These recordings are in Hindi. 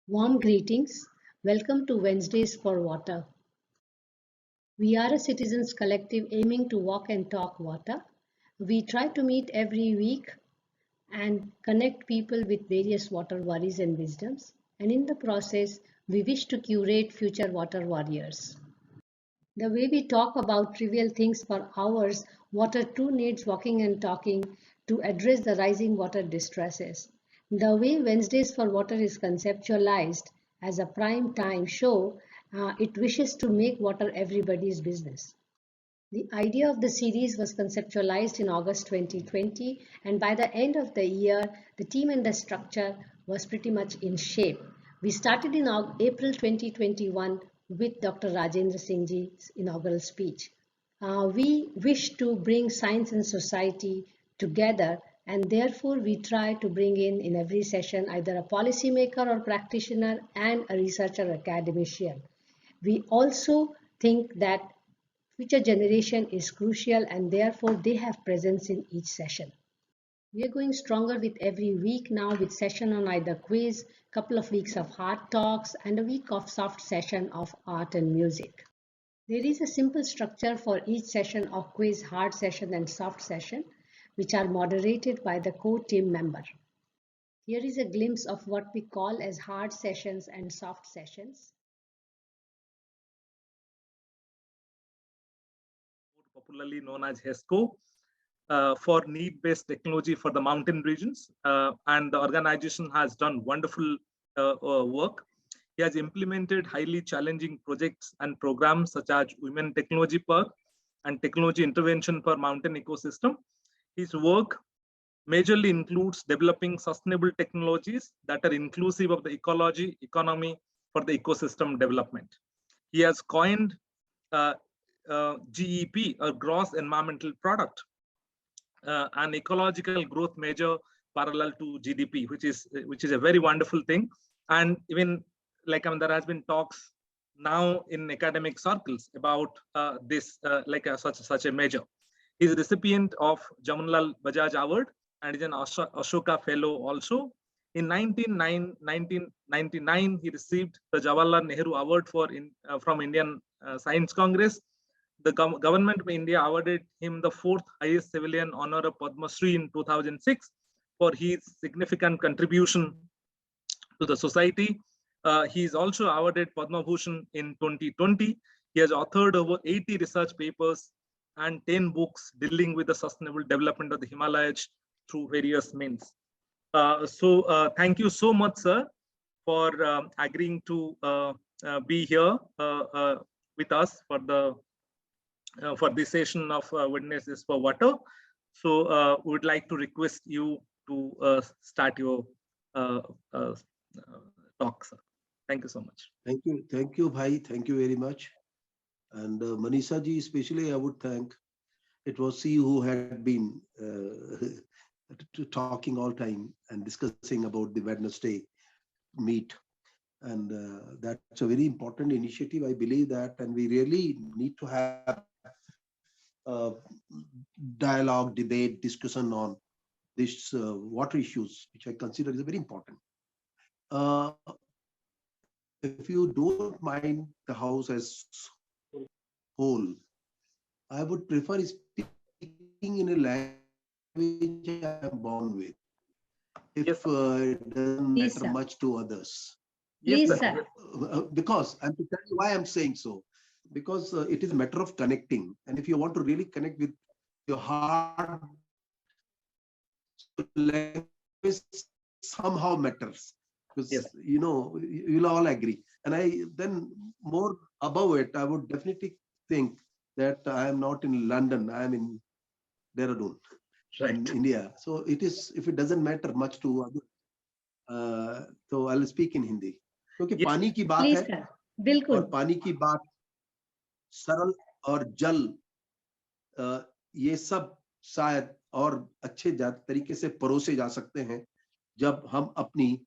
Warm greetings. Welcome to Wednesdays for Water. We are a citizens collective aiming to walk and talk water. We try to meet every week and connect people with various water worries and wisdoms. And in the process, we wish to curate future water warriors. The way we talk about trivial things for hours, water too needs walking and talking to address the rising water distresses. The way Wednesdays for Water is conceptualized as a prime time show, it wishes to make water everybody's business. The idea of the series was conceptualized in August 2020, and by the end of the year, the team and the structure was pretty much in shape. We started in April 2021 with Dr. Rajendra Singh's inaugural speech. We wish to bring science and society together, and therefore we try to bring in every session either a policymaker or practitioner and a researcher or academician. We also think that future generation is crucial and therefore they have presence in each session. We are going stronger with every week now with session on either quiz, couple of weeks of hard talks and a week of soft session of art and music. There is a simple structure for each session of quiz, hard session and soft session which are moderated by the core team member. Here is a glimpse of what we call as hard sessions and soft sessions. Popularly known as HESCO, for need-based technology for the mountain regions. And the organization has done wonderful work. He has implemented highly challenging projects and programs such as Women Technology Park and Technology Intervention for Mountain Ecosystem. His work majorly includes developing sustainable technologies that are inclusive of the ecology, economy for the ecosystem development. He has coined GEP, a gross environmental product, an ecological growth measure parallel to GDP, which is a very wonderful thing. And even there has been talks now in academic circles about this such a measure. He is a recipient of Jamunlal Bajaj Award and is an Ashoka Fellow also. In 1999, he received the Jawaharlal Nehru Award from Indian Science Congress. The government of India awarded him the 4th highest civilian honor of Padma Shri in 2006 for his significant contribution to the society. He is also awarded Padma Bhushan in 2020. He has authored over 80 research papers and 10 books dealing with the sustainable development of the Himalayas through various means. Thank you so much, sir, for agreeing to be here with us for this session of Wednesdays for Water. So we would like to request you to start your talk, sir. Thank you so much. Thank you, Bhai. Thank you very much. And Manisha ji, especially I would thank. It was she who had been talking all time and discussing about the Wednesday meet. And that's a very important initiative. I believe that, and we really need to have dialogue, debate, discussion on these water issues, which I consider is very important. If you don't mind the house as whole, I would prefer speaking in a language I am born with, if it doesn't matter much to others. Yes, sir. Because, and to tell you why I'm saying so, because it is a matter of connecting. And if you want to really connect with your heart, language somehow matters. Because, you know, you'll all agree. And then more above it, I would definitely think that I am not in London, I am in Dehradun, in India. So it is, if it doesn't matter much to others, so I'll speak in Hindi. क्योंकि पानी की बात है और पानी की बात सरल और जल ये सब शायद और अच्छे तरीके से परोसे जा सकते हैं जब हम अपनी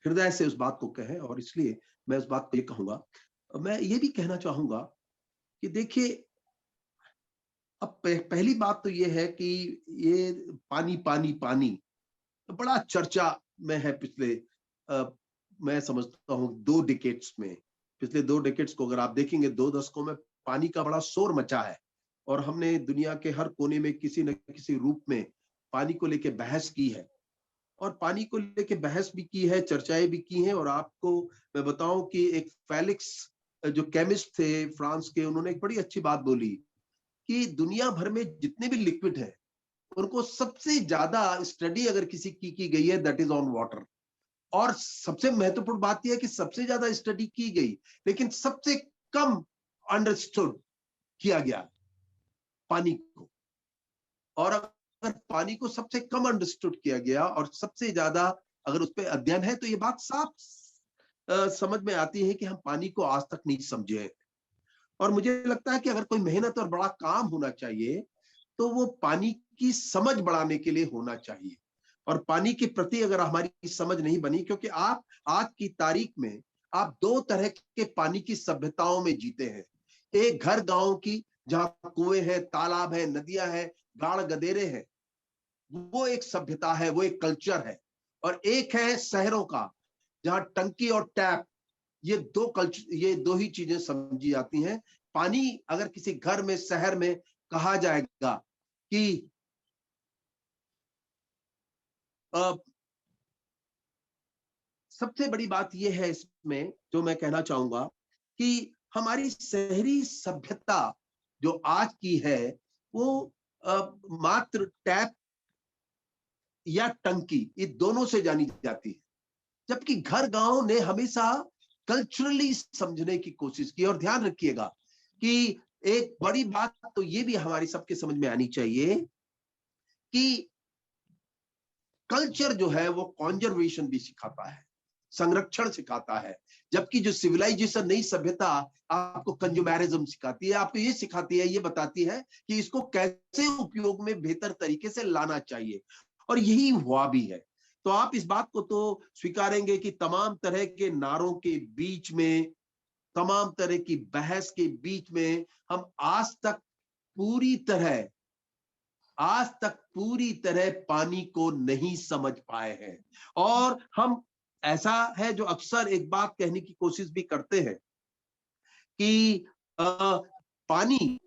हृदय से उस बात को कहें। और इसलिए मैं उस बात को ये कहूंगा, मैं ये भी कहना चाहूंगा कि देखिए, अब पहली बात तो ये है कि ये पानी पानी पानी बड़ा चर्चा में है पिछले मैं समझता हूँ 2 डिकेड्स में, पिछले 2 डिकेड्स को अगर आप देखेंगे, 2 दशकों में पानी का बड़ा शोर मचा है और हमने दुनिया के हर कोने में किसी न किसी रूप में पानी को लेके बहस की है और पानी को लेके बहस भी की है, चर्चाएं भी की हैं। और आपको मैं बताऊं कि एक फेलिक्स जो केमिस्ट थे फ्रांस के, उन्होंने एक बड़ी अच्छी बात बोली कि दुनिया भर में जितने भी लिक्विड है उनको सबसे ज्यादा स्टडी अगर किसी की गई है, दैट इज ऑन वाटर। और सबसे महत्वपूर्ण बात यह है कि सबसे ज्यादा स्टडी की गई लेकिन सबसे कम अंडरस्टूड किया गया पानी को। और अगर पानी को सबसे कम अंडरस्टूड किया गया और सबसे ज्यादा अगर उस पर अध्ययन है, तो ये बात साफ समझ में आती है कि हम पानी को आज तक नहीं समझे। और मुझे लगता है कि अगर कोई मेहनत और बड़ा काम होना चाहिए तो वो पानी की समझ बढ़ाने के लिए होना चाहिए। और पानी के प्रति अगर हमारी समझ नहीं बनी, क्योंकि आप आज की तारीख में आप 2 तरह के पानी की सभ्यताओं में जीते हैं। एक घर गांव की, जहां कुएं हैं, तालाब है, नदियां हैं, गाड़ गदेरे हैं, वो एक सभ्यता है, वो एक कल्चर है। और एक है शहरों का, जहां टंकी और टैप, ये 2 कल्चर, ये 2 ही चीजें समझी जाती हैं। पानी अगर किसी घर में, शहर में कहा जाएगा कि सबसे बड़ी बात यह है इसमें जो मैं कहना चाहूंगा कि हमारी शहरी सभ्यता जो आज की है वो मात्र टैप या टंकी, ये दोनों से जानी जाती है, जबकि घर गांव ने हमेशा कल्चरली समझने की कोशिश की। और ध्यान रखिएगा कि एक बड़ी बात तो ये भी हमारी सबके समझ में आनी चाहिए कि कल्चर जो है वो कॉन्जर्वेशन भी सिखाता है, संरक्षण सिखाता है, जबकि जो सिविलाइजेशन, नई सभ्यता आपको कंज्यूमरिज्म सिखाती है, आपको ये सिखाती है, ये बताती है कि इसको कैसे उपयोग में बेहतर तरीके से लाना चाहिए। और यही हुआ भी है। तो आप इस बात को तो स्वीकारेंगे कि तमाम तरह के नारों के बीच में, तमाम तरह की बहस के बीच में हम आज तक पूरी तरह पानी को नहीं समझ पाए हैं। और हम, ऐसा है जो अक्सर एक बात कहने की कोशिश भी करते हैं कि पानी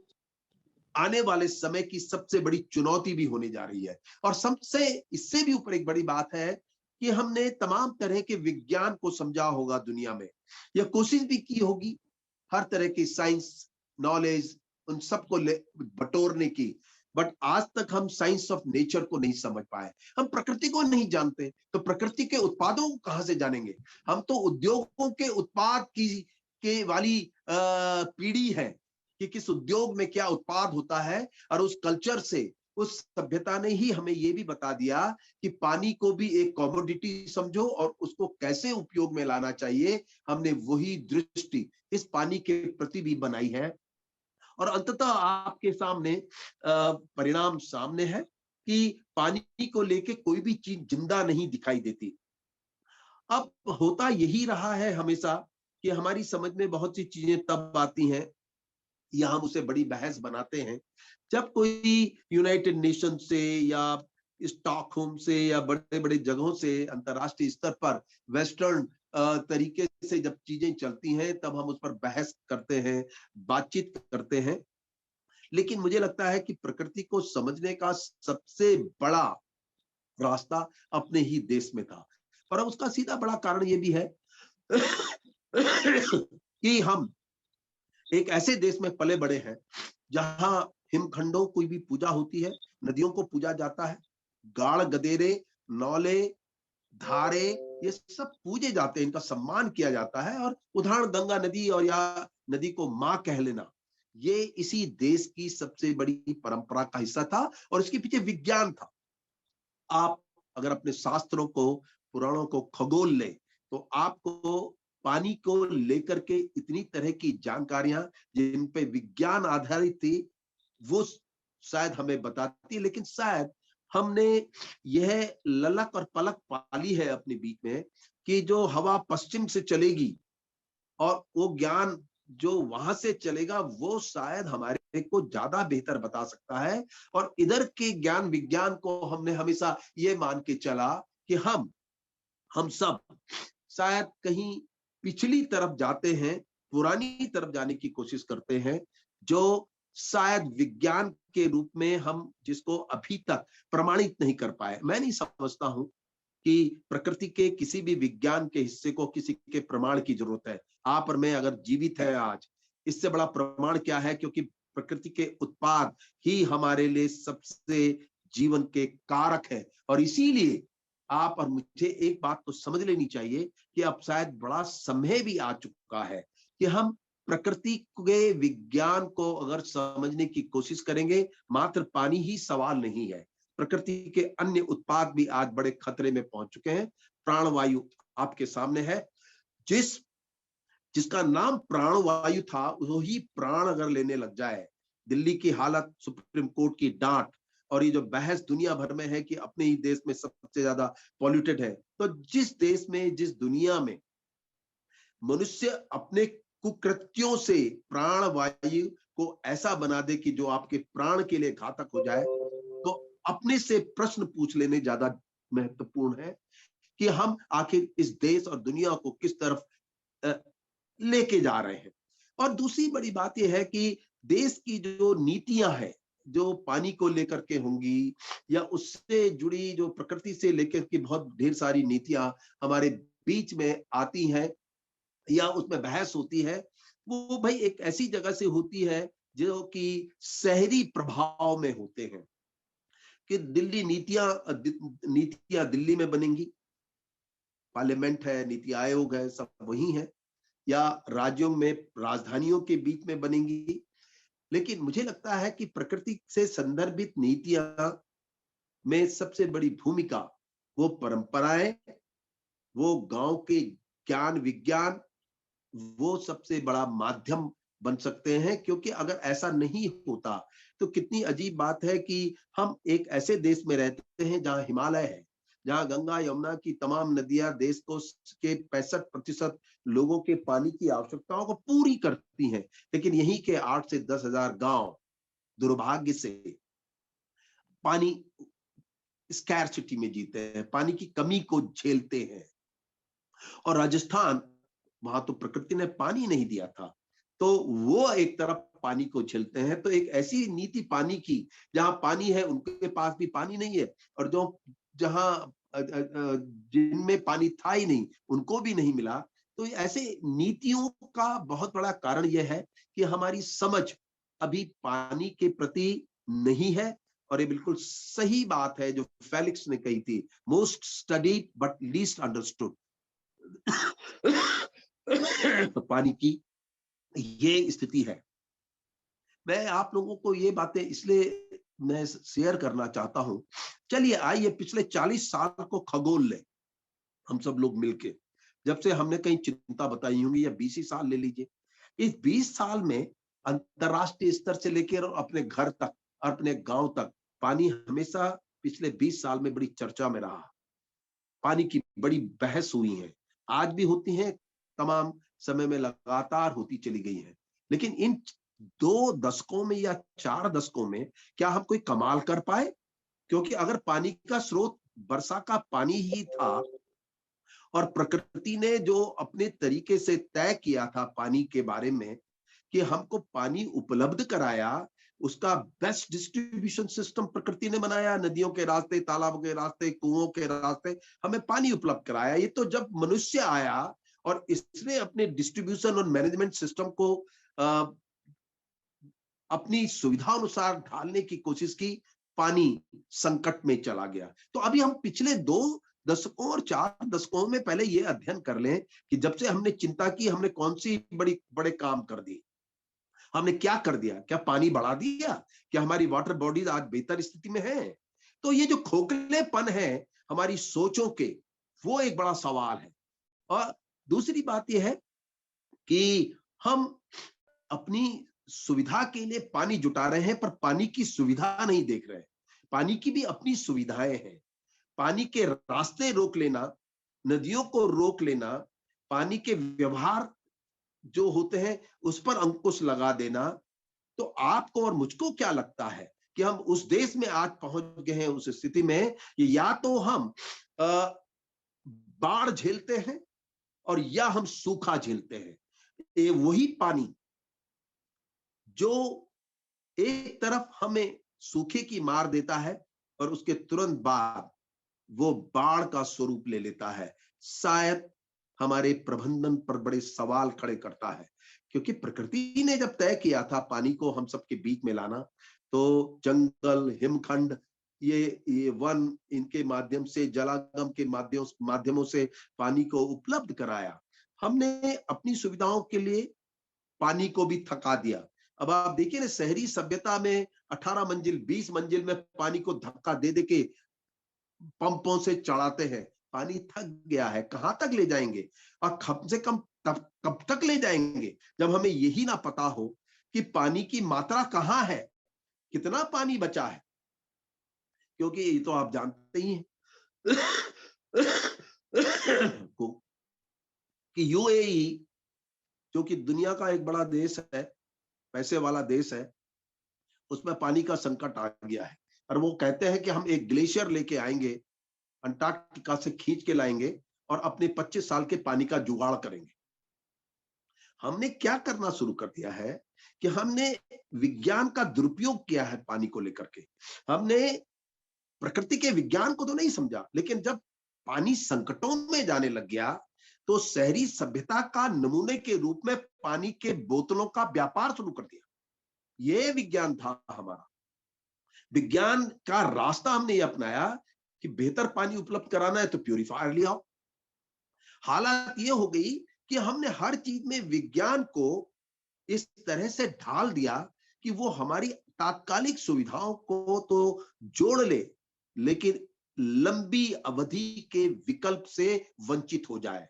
आने वाले समय की सबसे बड़ी चुनौती भी होने जा रही है। और सबसे, इससे भी ऊपर एक बड़ी बात है कि हमने तमाम तरह के विज्ञान को समझा होगा दुनिया में, यह कोशिश भी की होगी हर तरह की साइंस, नॉलेज, उन सबको बटोरने की, बट आज तक हम साइंस ऑफ नेचर को नहीं समझ पाए। हम प्रकृति को नहीं जानते, तो प्रकृति के उत्पादों को कहां से जानेंगे? हम तो उद्योगों के उत्पाद के वाली पीढ़ी है कि किस उद्योग में क्या उत्पाद होता है। और उस कल्चर से, उस सभ्यता ने ही हमें ये भी बता दिया कि पानी को भी एक कमोडिटी समझो और उसको कैसे उपयोग में लाना चाहिए। हमने वही दृष्टि इस पानी के प्रति भी बनाई है। और अंततः आपके सामने परिणाम सामने है कि पानी को लेके कोई भी चीज जिंदा नहीं दिखाई देती। अब होता यही रहा है हमेशा कि हमारी समझ में बहुत सी चीजें तब आती हैं या हम उसे बड़ी बहस बनाते हैं जब कोई यूनाइटेड नेशन से या स्टॉकहोम से या बड़े बड़े जगहों से, अंतरराष्ट्रीय स्तर पर वेस्टर्न तरीके से जब चीजें चलती हैं, तब हम उस पर बहस करते हैं, बातचीत करते हैं। लेकिन मुझे लगता है कि प्रकृति को समझने का सबसे बड़ा रास्ता अपने ही देश में था। और अब उसका सीधा बड़ा कारण ये भी है कि हम एक ऐसे देश में पले बड़े हैं जहां हिमखंडों की भी पूजा होती है, नदियों को पूजा जाता है, गाड़ गदेरे, नौले, धारे, ये सब पूजे जाते हैं, इनका सम्मान किया जाता है। और उदाहरण गंगा नदी और या नदी को मां कह लेना, ये इसी देश की सबसे बड़ी परंपरा का हिस्सा था और इसके पीछे विज्ञान था। आप अगर अपने शास्त्रों को, पुराणों को खगोल ले तो आपको पानी को लेकर के इतनी तरह की जानकारियां जिन पे विज्ञान आधारित थी वो शायद हमें बताती, लेकिन शायद हमने यह ललक और पलक पाली है अपने बीच में कि जो हवा पश्चिम से चलेगी और वो ज्ञान जो वहां से चलेगा वो शायद हमारे को ज्यादा बेहतर बता सकता है। और इधर के ज्ञान विज्ञान को हमने हमेशा ये मान के चला कि हम सब शायद कहीं पिछली तरफ जाते हैं, पुरानी तरफ जाने की कोशिश करते हैं, जो शायद विज्ञान के रूप में हम जिसको अभी तक प्रमाणित नहीं कर पाए। मैं नहीं समझता हूं कि प्रकृति के किसी भी विज्ञान के हिस्से को किसी के प्रमाण की जरूरत है। आप और मैं अगर जीवित है आज, इससे बड़ा प्रमाण क्या है? क्योंकि प्रकृति के उत्पाद ही हमारे लिए सबसे जीवन के कारक है। और इसीलिए आप और मुझे एक बात तो समझ लेनी चाहिए कि अब शायद बड़ा समय भी आ चुका है कि हम प्रकृति के विज्ञान को अगर समझने की कोशिश करेंगे। मात्र पानी ही सवाल नहीं है, प्रकृति के अन्य उत्पाद भी आज बड़े खतरे में पहुंच चुके हैं। प्राणवायु आपके सामने है, जिसका नाम प्राणवायु था वही प्राण अगर लेने लग जाए। दिल्ली की हालत, सुप्रीम कोर्ट की डांट, और ये जो बहस दुनिया भर में है कि अपने ही देश में सबसे ज्यादा पॉल्यूटेड है, तो जिस देश में, जिस दुनिया में मनुष्य अपने कुकृत्यों से प्राणवायु को ऐसा बना दे कि जो आपके प्राण के लिए घातक हो जाए, तो अपने से प्रश्न पूछ लेने ज्यादा महत्वपूर्ण है कि हम आखिर इस देश और दुनिया को किस तरफ लेके जा रहे हैं। और दूसरी बड़ी बात यह है कि देश की जो नीतियां हैं, जो पानी को लेकर के होंगी या उससे जुड़ी जो प्रकृति से लेकर के बहुत ढेर सारी नीतियां हमारे बीच में आती हैं या उसमें बहस होती है, वो भाई एक ऐसी जगह से होती है जो कि शहरी प्रभाव में होते हैं कि नीतियां दिल्ली में बनेंगी, पार्लियामेंट है, नीति आयोग है, सब वही है, या राज्यों में राजधानियों के बीच में बनेंगी। लेकिन मुझे लगता है कि प्रकृति से संदर्भित नीतियां में सबसे बड़ी भूमिका वो परंपराएं, वो गांव के ज्ञान विज्ञान, वो सबसे बड़ा माध्यम बन सकते हैं। क्योंकि अगर ऐसा नहीं होता तो कितनी अजीब बात है कि हम एक ऐसे देश में रहते हैं जहां हिमालय है, जहां गंगा यमुना की तमाम नदियां देश को के 65% लोगों के पानी की आवश्यकताओं को पूरी करती हैं, लेकिन यहीं के 8 से 10 हजार गांव दुर्भाग्य से पानी स्कैरसिटी में जीते हैं, पानी की कमी को झेलते हैं। और राजस्थान, वहां तो प्रकृति ने पानी नहीं दिया था, तो वो एक तरफ पानी को झेलते हैं। तो एक ऐसी नीति पानी की, जहां पानी है उनके पास भी पानी नहीं है, और जो जहां जिनमें पानी था ही नहीं उनको भी नहीं मिला। तो ऐसे नीतियों का बहुत बड़ा कारण यह है कि हमारी समझ अभी पानी के प्रति नहीं है। और ये बिल्कुल सही बात है जो फेलिक्स ने कही थी, most studied but least understood. पानी की ये स्थिति है। मैं आप लोगों को ये बातें इसलिए मैं शेयर करना चाहता हूं। चलिए आइए पिछले 40 साल को खगोल ले हम सब लोग मिलके, जब से हमने कहीं चिंता बताई होंगी, या 20 ही साल ले लीजिए। इस 20 साल में अंतरराष्ट्रीय स्तर से लेकर अपने घर तक, अपने गांव तक पानी हमेशा पिछले 20 साल में बड़ी चर्चा में रहा। पानी की बड़ी बहस हुई है, आज भी होती है, तमाम समय में लगातार होती चली गई है। लेकिन इन 2 दशकों में या 4 दशकों में क्या हम कोई कमाल कर पाए? क्योंकि अगर पानी का स्रोत वर्षा का पानी ही था और प्रकृति ने जो अपने तरीके से तय किया था पानी के बारे में कि हमको पानी उपलब्ध कराया, उसका बेस्ट डिस्ट्रीब्यूशन सिस्टम प्रकृति ने बनाया, नदियों के रास्ते, तालाबों के रास्ते, कुओं के रास्ते हमें पानी उपलब्ध कराया। ये तो जब मनुष्य आया और इसने अपने डिस्ट्रीब्यूशन और मैनेजमेंट सिस्टम को अपनी सुविधा अनुसार ढालने की कोशिश की, पानी संकट में चला गया। तो अभी हम पिछले 2 दशकों और 4 दशकों में पहले ये अध्ययन कर लें कि जब से हमने चिंता की, हमने कौन सी बड़े काम कर दिए, हमने क्या कर दिया? क्या पानी बढ़ा दिया? क्या हमारी वाटर बॉडीज आज बेहतर स्थिति में है? तो ये जो खोखलेपन है हमारी सोचों के, वो एक बड़ा सवाल है। और दूसरी बात यह है कि हम अपनी सुविधा के लिए पानी जुटा रहे हैं, पर पानी की सुविधा नहीं देख रहे हैं। पानी की भी अपनी सुविधाएं हैं। पानी के रास्ते रोक लेना, नदियों को रोक लेना, पानी के व्यवहार जो होते हैं उस पर अंकुश लगा देना। तो आपको और मुझको क्या लगता है कि हम उस देश में आज पहुंच गए हैं, उस स्थिति में, या तो हम बाढ़ झेलते हैं और या हम सूखा झेलते हैं। ये वही पानी जो एक तरफ हमें सूखे की मार देता है और उसके तुरंत बाद वो बाढ़ का स्वरूप ले लेता है, शायद हमारे प्रबंधन पर बड़े सवाल खड़े करता है। क्योंकि प्रकृति ने जब तय किया था पानी को हम सबके बीच में लाना, तो जंगल, हिमखंड, ये वन, इनके माध्यम से, जलागम के माध्यमों से पानी को उपलब्ध कराया। हमने अपनी सुविधाओं के लिए पानी को भी थका दिया। अब आप देखिए ना, शहरी सभ्यता में 18 मंजिल 20 मंजिल में पानी को धक्का दे दे के पंपों से चढ़ाते हैं। पानी थक गया है, कहां तक ले जाएंगे? और कम से कम कब तक ले जाएंगे जब हमें यही ना पता हो कि पानी की मात्रा कहां है, कितना पानी बचा है। क्योंकि ये तो आप जानते ही हैं कि यूएई, जो कि दुनिया का एक बड़ा देश है, पैसे वाला देश है, उसमें पानी का संकट आ गया है। और वो कहते हैं कि हम एक ग्लेशियर लेके आएंगे, अंटार्कटिका से खींच के लाएंगे और अपने 25 साल के पानी का जुगाड़ करेंगे। हमने क्या करना शुरू कर दिया है कि हमने विज्ञान का दुरुपयोग किया है पानी को लेकर के। हमने प्रकृति के विज्ञान को तो नहीं समझा, लेकिन जब पानी संकटों में जाने लग गया तो शहरी सभ्यता का नमूने के रूप में पानी के बोतलों का व्यापार शुरू कर दिया। यह विज्ञान था हमारा। विज्ञान का रास्ता हमने ये अपनाया कि बेहतर पानी उपलब्ध कराना है तो प्यूरिफायर ले आओ। हालात ये हो गई कि हमने हर चीज में विज्ञान को इस तरह से ढाल दिया कि वो हमारी तात्कालिक सुविधाओं को तो जोड़ ले, लेकिन लंबी अवधि के विकल्प से वंचित हो जाए।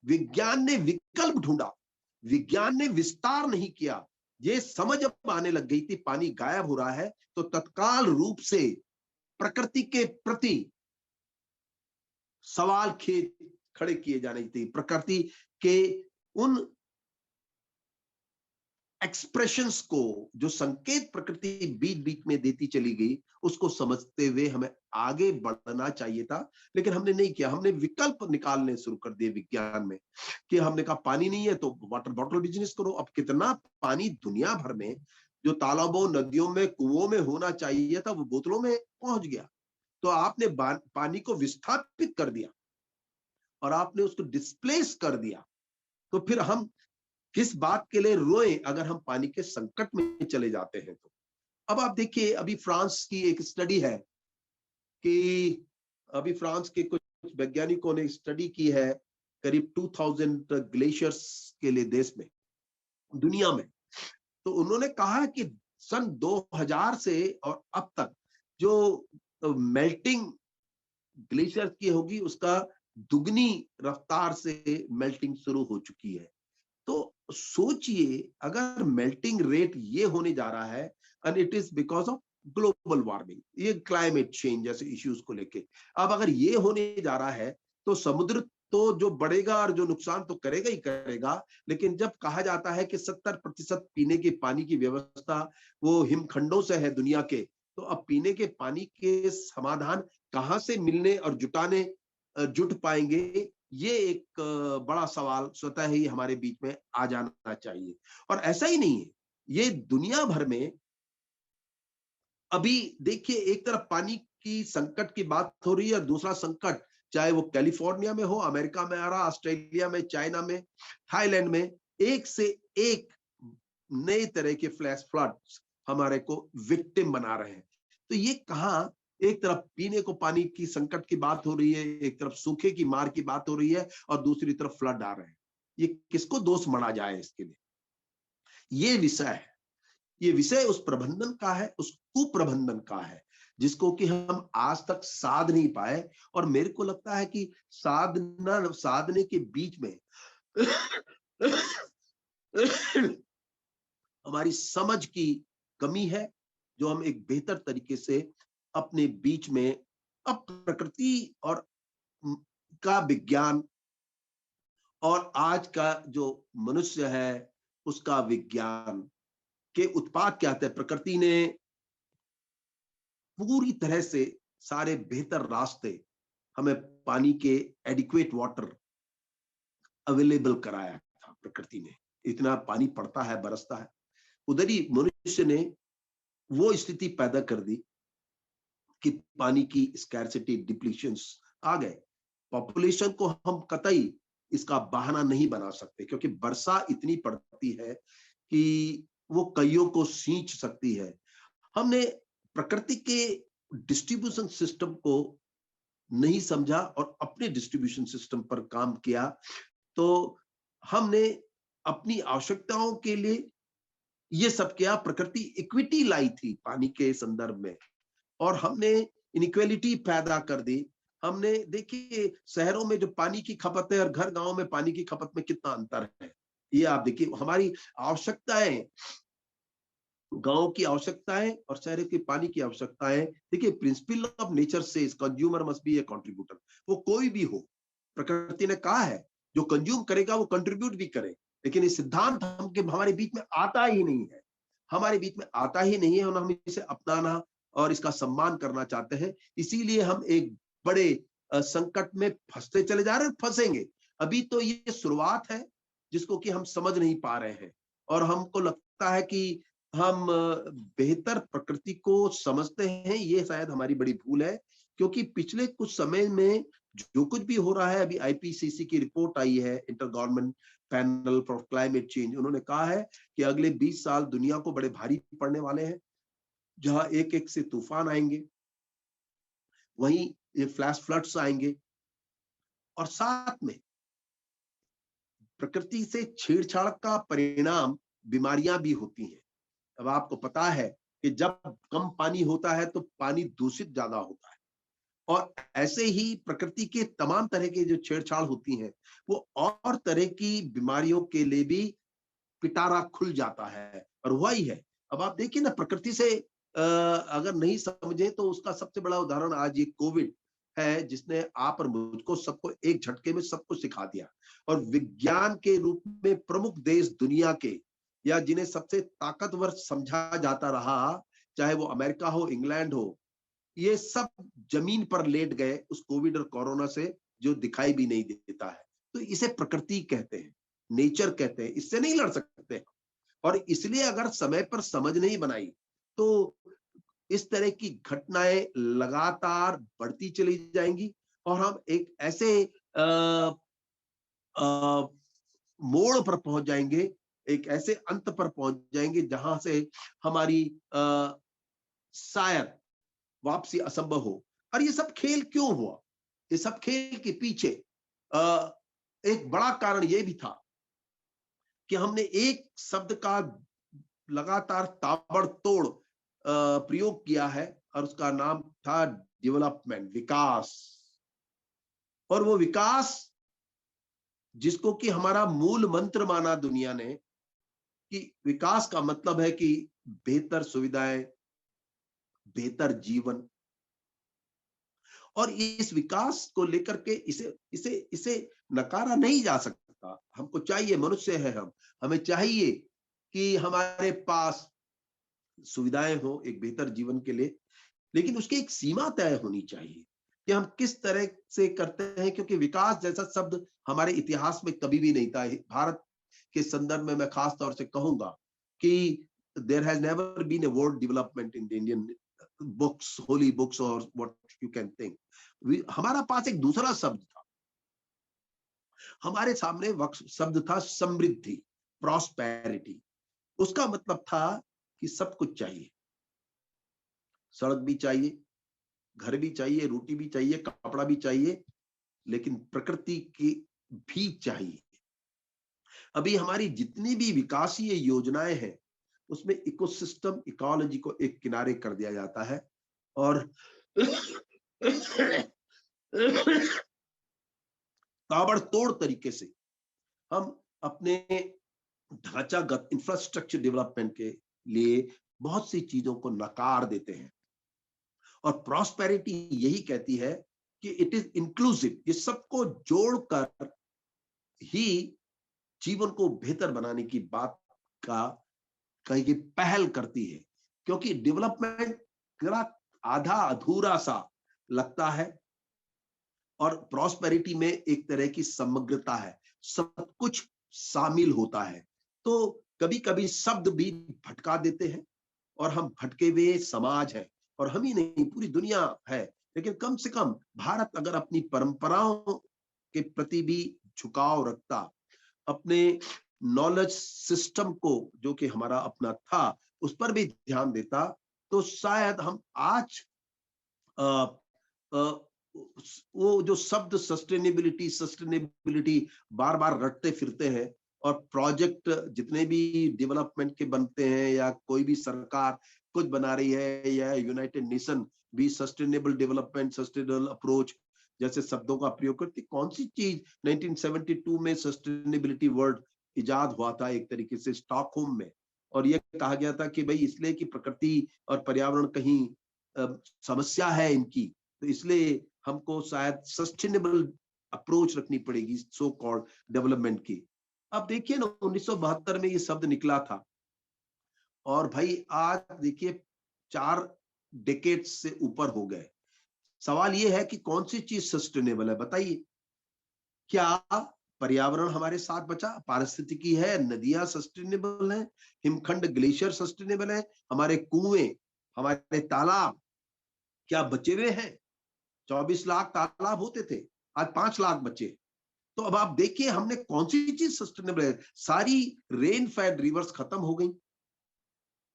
विज्ञान ने विकल्प ढूंढा, विज्ञान ने विस्तार नहीं किया। ये समझ अब आने लग गई थी पानी गायब हो रहा है तो तत्काल रूप से प्रकृति के प्रति सवाल खड़े किए जाने चाहिए। प्रकृति के उन एक्सप्रेशंस को, जो संकेत प्रकृति बीच बीच में देती चली गई, उसको समझते हुए हमें आगे बढ़ना चाहिए था, लेकिन हमने नहीं किया। हमने विकल्प निकालने शुरू कर दिए विज्ञान में कि हमने कहा पानी नहीं है तो वाटर बॉटल बिजनेस करो। अब कितना पानी दुनिया भर में जो तालाबों, नदियों में, कुओं में होना चाहिए था वो बोतलों में पहुंच गया। तो आपने पानी को विस्थापित कर दिया और आपने उसको डिस्प्लेस कर दिया। तो फिर हम किस बात के लिए रोए अगर हम पानी के संकट में चले जाते हैं तो। अब आप देखिए, अभी फ्रांस की एक स्टडी है कि अभी फ्रांस के कुछ वैज्ञानिकों ने स्टडी की है करीब 2000 ग्लेशियर्स के लिए देश में, दुनिया में। तो उन्होंने कहा कि सन 2000 से और अब तक जो मेल्टिंग ग्लेशियर की होगी उसका दुगनी रफ्तार से मेल्टिंग शुरू हो चुकी है। तो सोचिए, अगर मेल्टिंग रेट ये होने जा रहा है and it is because of global warming, ये क्लाइमेट चेंज जैसे इश्यूज को लेके, अब अगर ये होने जा रहा है तो समुद्र तो जो बढ़ेगा और जो नुकसान तो करेगा ही करेगा। लेकिन जब कहा जाता है कि 70% पीने के पानी की व्यवस्था वो हिमखंडों से है दुनिया के, तो अब पीने के पानी के समाधान कहां से मिलने और जुट पाएंगे, ये एक बड़ा सवाल स्वतः ही हमारे बीच में आ जाना चाहिए। और ऐसा ही नहीं है, ये दुनिया भर में अभी देखिए, एक तरफ पानी की संकट की बात हो रही है, दूसरा संकट चाहे वो कैलिफोर्निया में हो, अमेरिका में आ रहा, ऑस्ट्रेलिया में, चाइना में, थाईलैंड में, एक से एक नए तरह के फ्लैश फ्लड्स हमारे को विक्टिम बना रहे हैं। तो ये कहां, एक तरफ पीने को पानी की संकट की बात हो रही है, एक तरफ सूखे की मार की बात हो रही है और दूसरी तरफ फ्लड आ रहे हैं। ये किसको दोष मना जाए इसके लिए? ये विषय है, ये विषय उस प्रबंधन का है, उस कुप्रबंधन का है जिसको कि हम आज तक साध नहीं पाए। और मेरे को लगता है कि साधने के बीच में हमारी समझ की कमी है, जो हम एक बेहतर तरीके से अपने बीच में अब प्रकृति और का विज्ञान और आज का जो मनुष्य है उसका विज्ञान के उत्पाद क्या आते हैं। प्रकृति ने पूरी तरह से सारे बेहतर रास्ते हमें पानी के एडिक्वेट वाटर अवेलेबल कराया था प्रकृति ने। इतना पानी पड़ता है, बरसता है, उधर ही मनुष्य ने वो स्थिति पैदा कर दी कि पानी की स्कैर्सिटी, डिप्लीशंस आ गए। पॉपुलेशन को हम कतई इसका बहाना नहीं बना सकते, क्योंकि वर्षा इतनी पड़ती है कि वो कईयों को सींच सकती है। हमने प्रकृति के डिस्ट्रीब्यूशन सिस्टम को नहीं समझा और अपने डिस्ट्रीब्यूशन सिस्टम पर काम किया। तो हमने अपनी आवश्यकताओं के लिए ये सब किया। प्रकृति इक्विटी लाई थी पानी के संदर्भ में, और हमने इनइक्वालिटी पैदा कर दी। हमने देखिए शहरों में जो पानी की खपत है और घर गांव में पानी की खपत में कितना अंतर है, ये आप देखिए। हमारी आवश्यकताएं, गांव की आवश्यकताएं और शहर की पानी की आवश्यकताएं, देखिए प्रिंसिपल ऑफ नेचर से consumer must be A contributor. वो कोई भी हो, प्रकृति ने कहा है जो कंज्यूम करेगा वो कंट्रीब्यूट भी करे, लेकिन ये सिद्धांत हमारे बीच में आता ही नहीं है, हमारे बीच में आता ही नहीं है, और हम इसे अपनाना और इसका सम्मान करना चाहते हैं। इसीलिए हम एक बड़े संकट में फंसते चले जा रहे हैं, फंसेंगे। अभी तो ये शुरुआत है जिसको कि हम समझ नहीं पा रहे हैं, और हमको लगता है कि हम बेहतर प्रकृति को समझते हैं। ये शायद हमारी बड़ी भूल है, क्योंकि पिछले कुछ समय में जो कुछ भी हो रहा है, अभी आईपीसीसी की रिपोर्ट आई है, inter government panel for climate change, उन्होंने कहा है कि अगले 20 साल दुनिया को बड़े भारी पड़ने वाले हैं, जहां एक एक से तूफान आएंगे, वहीं ये फ्लैश फ्लड्स आएंगे, और साथ में प्रकृति से छेड़छाड़ का परिणाम बीमारियां भी होती हैं। अब आपको पता है कि जब कम पानी होता है तो पानी दूषित ज्यादा होता है, और ऐसे ही प्रकृति के तमाम तरह की जो छेड़छाड़ होती हैं, वो और तरह की बीमारियों के लिए भी पिटारा खुल जाता है, और वही है। अब आप देखिए ना, प्रकृति से अगर नहीं समझे तो उसका सबसे बड़ा उदाहरण आज ये कोविड है, जिसने आप और मुझको सबको एक झटके में सब कुछ सिखा दिया। और विज्ञान के रूप में प्रमुख देश दुनिया के, या जिन्हें सबसे ताकतवर समझा जाता रहा, चाहे वो अमेरिका हो, इंग्लैंड हो, ये सब जमीन पर लेट गए उस कोविड और कोरोना से, जो दिखाई भी नहीं देता है। तो इसे प्रकृति कहते हैं, नेचर कहते हैं, इससे नहीं लड़ सकते। और इसलिए अगर समय पर समझ नहीं बनाई तो इस तरह की घटनाएं लगातार बढ़ती चली जाएंगी, और हम एक ऐसे मोड़ पर पहुंच जाएंगे, एक ऐसे अंत पर पहुंच जाएंगे जहां से हमारी शायद वापसी असंभव हो। और ये सब खेल क्यों हुआ? ये सब खेल के पीछे एक बड़ा कारण ये भी था कि हमने एक शब्द का लगातार ताबड़तोड़ प्रयोग किया है, और उसका नाम था डेवलपमेंट, विकास। और वो विकास जिसको कि हमारा मूल मंत्र माना दुनिया ने, कि विकास का मतलब है कि बेहतर सुविधाएं, बेहतर जीवन। और इस विकास को लेकर के इसे इसे इसे नकारा नहीं जा सकता। हमको चाहिए, मनुष्य है हम, हमें चाहिए कि हमारे पास सुविधाएं हो एक बेहतर जीवन के लिए, लेकिन उसकी एक सीमा तय होनी चाहिए कि हम किस तरह से करते हैं। क्योंकि विकास जैसा शब्द हमारे इतिहास में कभी भी नहीं था। भारत के संदर्भ में मैं खास तौर से कहूंगा कि there has never been a word development in the Indian books, holy books or what you can think. हमारा पास एक दूसरा शब्द था, हमारे सामने शब्द था समृद्धि, प्रॉस्पेरिटी। उसका मतलब था कि सब कुछ चाहिए, सड़क भी चाहिए, घर भी चाहिए, रोटी भी चाहिए, कपड़ा भी चाहिए, लेकिन प्रकृति की भी चाहिए। अभी हमारी जितनी भी विकासीय योजनाएं हैं, उसमें इकोसिस्टम, इकोलॉजी को एक किनारे कर दिया जाता है, और ताबड़तोड़ तरीके से हम अपने ढांचागत इंफ्रास्ट्रक्चर डेवलपमेंट के लिए बहुत सी चीजों को नकार देते हैं। और प्रॉस्पेरिटी यही कहती है कि इट इज इंक्लूसिव, ये सबको जोड़कर ही जीवन को बेहतर बनाने की बात का कहीं की पहल करती है। क्योंकि डेवलपमेंट आधा अधूरा सा लगता है, और प्रॉस्पेरिटी में एक तरह की समग्रता है, सब कुछ शामिल होता है। तो कभी कभी शब्द भी भटका देते हैं और हम भटके हुए समाज है, और हम ही नहीं पूरी दुनिया है। लेकिन कम से कम भारत अगर अपनी परंपराओं के प्रति भी झुकाव रखता, अपने नॉलेज सिस्टम को जो कि हमारा अपना था उस पर भी ध्यान देता, तो शायद हम आज आ, आ, वो जो शब्द सस्टेनेबिलिटी सस्टेनेबिलिटी बार बार रटते फिरते हैं, और प्रोजेक्ट जितने भी डेवलपमेंट के बनते हैं या कोई भी सरकार कुछ बना रही है या यूनाइटेड नेशन भी सस्टेनेबल डेवलपमेंट सस्टेनेबल अप्रोच जैसे शब्दों का प्रयोग करती, कौन सी चीज 1972 में सस्टेनेबिलिटी वर्ड इजाद हुआ था एक तरीके से स्टॉकहोम में, और ये कहा गया था कि भाई इसलिए कि प्रकृति और पर्यावरण कहीं समस्या है इनकी, तो इसलिए हमको शायद सस्टेनेबल अप्रोच रखनी पड़ेगी सो कॉल्ड डेवलपमेंट की। अब देखिए ना 1972 में ये शब्द निकला था, और भाई आज देखिए 4 डेकेड से ऊपर हो गए। सवाल ये है कि कौन सी चीज सस्टेनेबल है, बताइए। क्या पर्यावरण हमारे साथ बचा, पारिस्थितिकी है, नदियां सस्टेनेबल हैं, हिमखंड ग्लेशियर सस्टेनेबल है, हमारे कुएं हमारे तालाब क्या बचे हुए हैं? 24 लाख तालाब होते थे, आज 5 लाख बचे। तो अब आप देखिए हमने कौन सी चीज सस्टेनेबल है, सारी रेन फेड रिवर्स खत्म हो गई,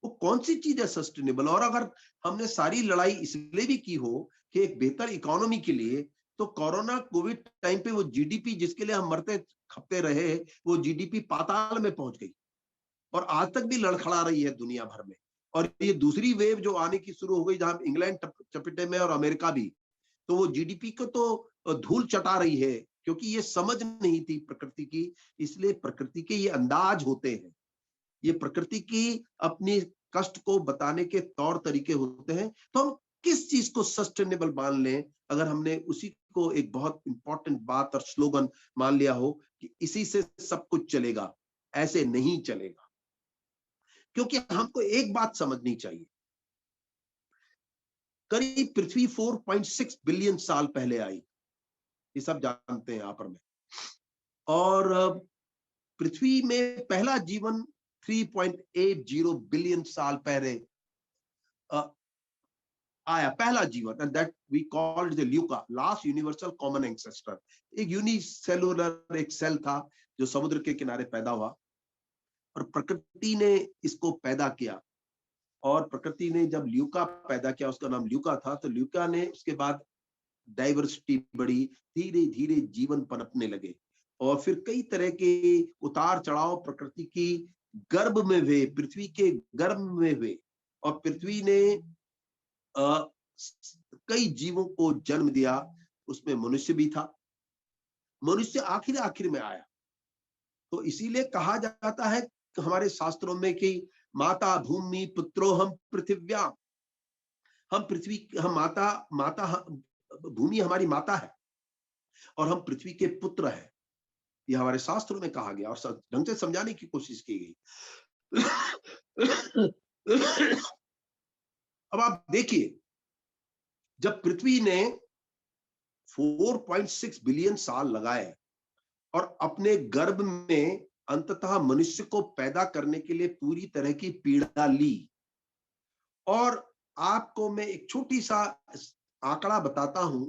वो कौन सी चीज है सस्टेनेबल? और अगर हमने सारी लड़ाई इसलिए भी की हो कि एक बेहतर इकोनॉमी के लिए, तो कोरोना कोविड टाइम पे वो जीडीपी जिसके लिए हम मरते खपते रहे, वो जीडीपी पाताल में पहुंच गई और आज तक भी लड़खड़ा रही है दुनिया भर में। और ये दूसरी वेव जो आने की शुरू हो गई, जहां इंग्लैंड चपेटे में और अमेरिका भी, तो वो जीडीपी को तो धूल चटा रही है, क्योंकि ये समझ नहीं थी प्रकृति की। इसलिए प्रकृति के ये अंदाज होते हैं, ये प्रकृति की अपनी कष्ट को बताने के तौर तरीके होते हैं। तो हम किस चीज को सस्टेनेबल मान लें, अगर हमने उसी को एक बहुत इंपॉर्टेंट बात और स्लोगन मान लिया हो कि इसी से सब कुछ चलेगा, ऐसे नहीं चलेगा। क्योंकि हमको एक बात समझनी चाहिए, करीब पृथ्वी 4.6 बिलियन साल पहले आई, ये सब जानते हैं यहाँ पर में, और पृथ्वी में पहला जीवन 3.80 बिलियन साल पहले आया, पहला जीवन, and that we called the LUCA, last universal common ancestor. एक यूनिसेलुलर एक सेल था जो समुद्र के किनारे पैदा हुआ, और प्रकृति ने इसको पैदा किया। और प्रकृति ने जब ल्यूका पैदा किया, उसका नाम ल्यूका था, तो ल्यूका ने उसके बाद डाइवर्सिटी बढ़ी, धीरे धीरे जीवन पनपने लगे, और फिर कई तरह के उतार चढ़ाव प्रकृति की गर्भ में हुए, पृथ्वी के गर्भ में हुए, और पृथ्वी ने कई जीवों को जन्म दिया, उसमें मनुष्य भी था। मनुष्य आखिर में आया, तो इसीलिए कहा जाता है हमारे शास्त्रों में कि माता भूमि पुत्रो हम पृथिव्याम, हम पृथ्वी, हम माता भूमि हमारी माता है और हम पृथ्वी के पुत्र हैं, यह हमारे शास्त्रों में कहा गया और ढंग से समझाने की कोशिश की गई। अब आप देखिए, जब पृथ्वी ने 4.6 बिलियन साल लगाए और अपने गर्भ में अंततः मनुष्य को पैदा करने के लिए पूरी तरह की पीड़ा ली, और आपको मैं एक छोटी सा आंकड़ा बताता हूं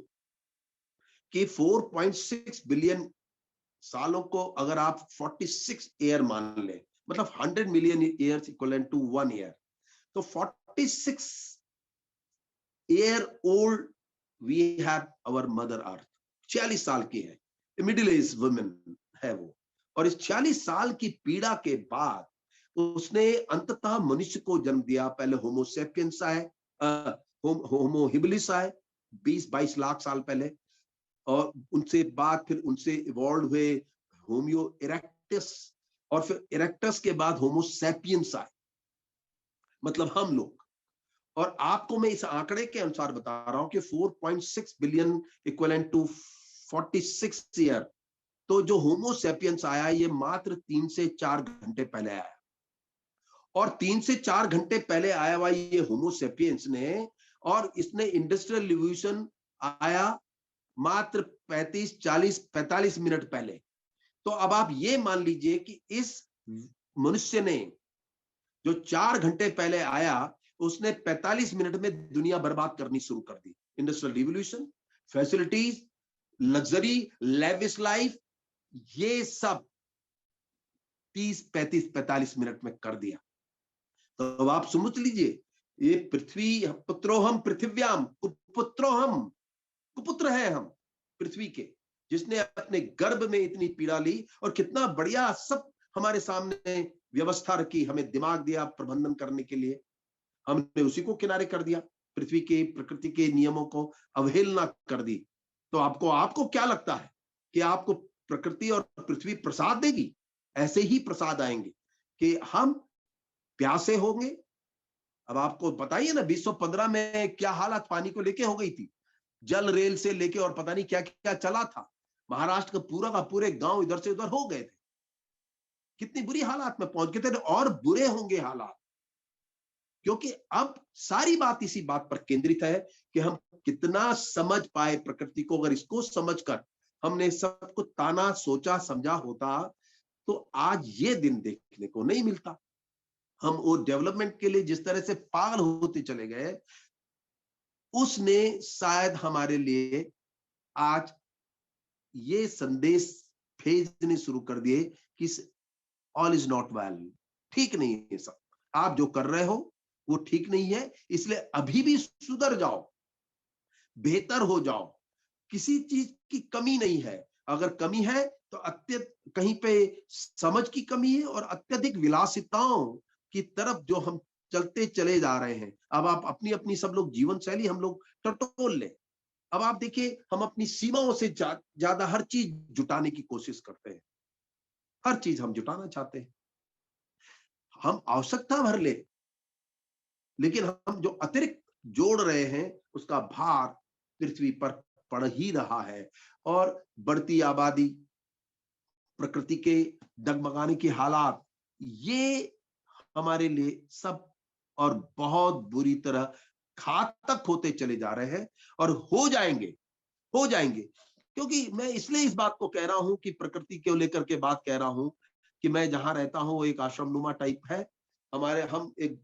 कि 4.6 बिलियन सालों को अगर आप 46 ईयर मान लें, मतलब 100 million years equivalent to 1 year, तो 46 year old we have our mother earth. 46 साल की है, मिडिल एज वुमेन है वो, और इस 46 साल की पीड़ा के बाद उसने अंततः मनुष्य को जन्म दिया। पहले होमो सेपियंस आए, होमो हिबिलिस आए 20-22 लाख साल पहले, और उनसे बाद फिर उनसे इवॉल्व हुए होमियो इरेक्टस, और फिर इरेक्टस के बाद होमो सैपियंस आए, मतलब हम लोग। और आपको मैं इस आंकड़े के अनुसार बता रहा हूं कि 4.6 बिलियन इक्विवेलेंट टू 46 ईयर, तो जो होमो सैपियंस आया ये मात्र 3 से 4 घंटे पहले आया, और 3 से 4 घंटे पहले आया हुआ ये होमो सैपियंस ने, और इसने इंडस्ट्रियल रिवॉल्यूशन आया मात्र 35, 40, 45 मिनट पहले। तो अब आप ये मान लीजिए कि इस मनुष्य ने जो 4 घंटे पहले आया, उसने 45 मिनट में दुनिया बर्बाद करनी शुरू कर दी। Industrial revolution, facilities, luxury, lavish life, ये सब 30, 35, 45 मिनट में कर दिया। तो अब आप समझ लीजिए, ये पृथ्वी पुत्रोहम पृथिव्याम कुपुत्रोहम, कुपुत्र है हम पृथ्वी के, जिसने अपने गर्भ में इतनी पीड़ा ली और कितना बढ़िया सब हमारे सामने व्यवस्था रखी, हमें दिमाग दिया प्रबंधन करने के लिए, हमने उसी को किनारे कर दिया, पृथ्वी के प्रकृति के नियमों को अवहेलना कर दी। तो आपको क्या लगता है कि आपको प्रकृति और पृथ्वी प्रसाद देगी? ऐसे ही प्रसाद आएंगे कि हम प्यासे होंगे। अब आपको बताइए ना, 2015 में क्या हालत पानी को लेके हो गई थी, जल रेल से लेके और पता नहीं क्या क्या चला था, महाराष्ट्र का पूरे गांव इधर से उधर हो गए थे, कितनी बुरी हालात में पहुंच गए थे, और बुरे होंगे हालात, क्योंकि अब सारी बात इसी बात पर केंद्रित है कि हम कितना समझ पाए प्रकृति को। अगर इसको समझकर हमने सब कुछ ताना सोचा समझा होता तो आज ये दिन देखने को नहीं मिलता। हम वो डेवलपमेंट के लिए जिस तरह से पागल होते चले गए, उसने शायद हमारे लिए आज ये संदेश भेजने शुरू कर दिए कि ऑल इज नॉट वेल, ठीक नहीं है सब, आप जो कर रहे हो वो ठीक नहीं है, इसलिए अभी भी सुधर जाओ, बेहतर हो जाओ। किसी चीज की कमी नहीं है, अगर कमी है तो कहीं पे समझ की कमी है और अत्यधिक विलासिताओं की तरफ जो हम चलते चले जा रहे हैं। अब आप अपनी अपनी सब लोग जीवन शैली हम लोग टटोल ले। अब आप देखिए, हम अपनी सीमाओं से ज्यादा हर चीज जुटाने की कोशिश करते हैं, हर चीज हम जुटाना चाहते हैं, हम आवश्यकता भर ले, लेकिन हम जो अतिरिक्त जोड़ रहे हैं उसका भार पृथ्वी पर पड़ ही रहा है। और बढ़ती आबादी, प्रकृति के डगमगाने की हालात, ये हमारे लिए सब और बहुत बुरी तरह घातक होते चले जा रहे हैं और हो जाएंगे। क्योंकि मैं इसलिए इस बात को कह रहा हूं कि प्रकृति को लेकर के बात कह रहा हूं कि मैं जहां रहता हूं वो एक आश्रमनुमा टाइप है। हम एक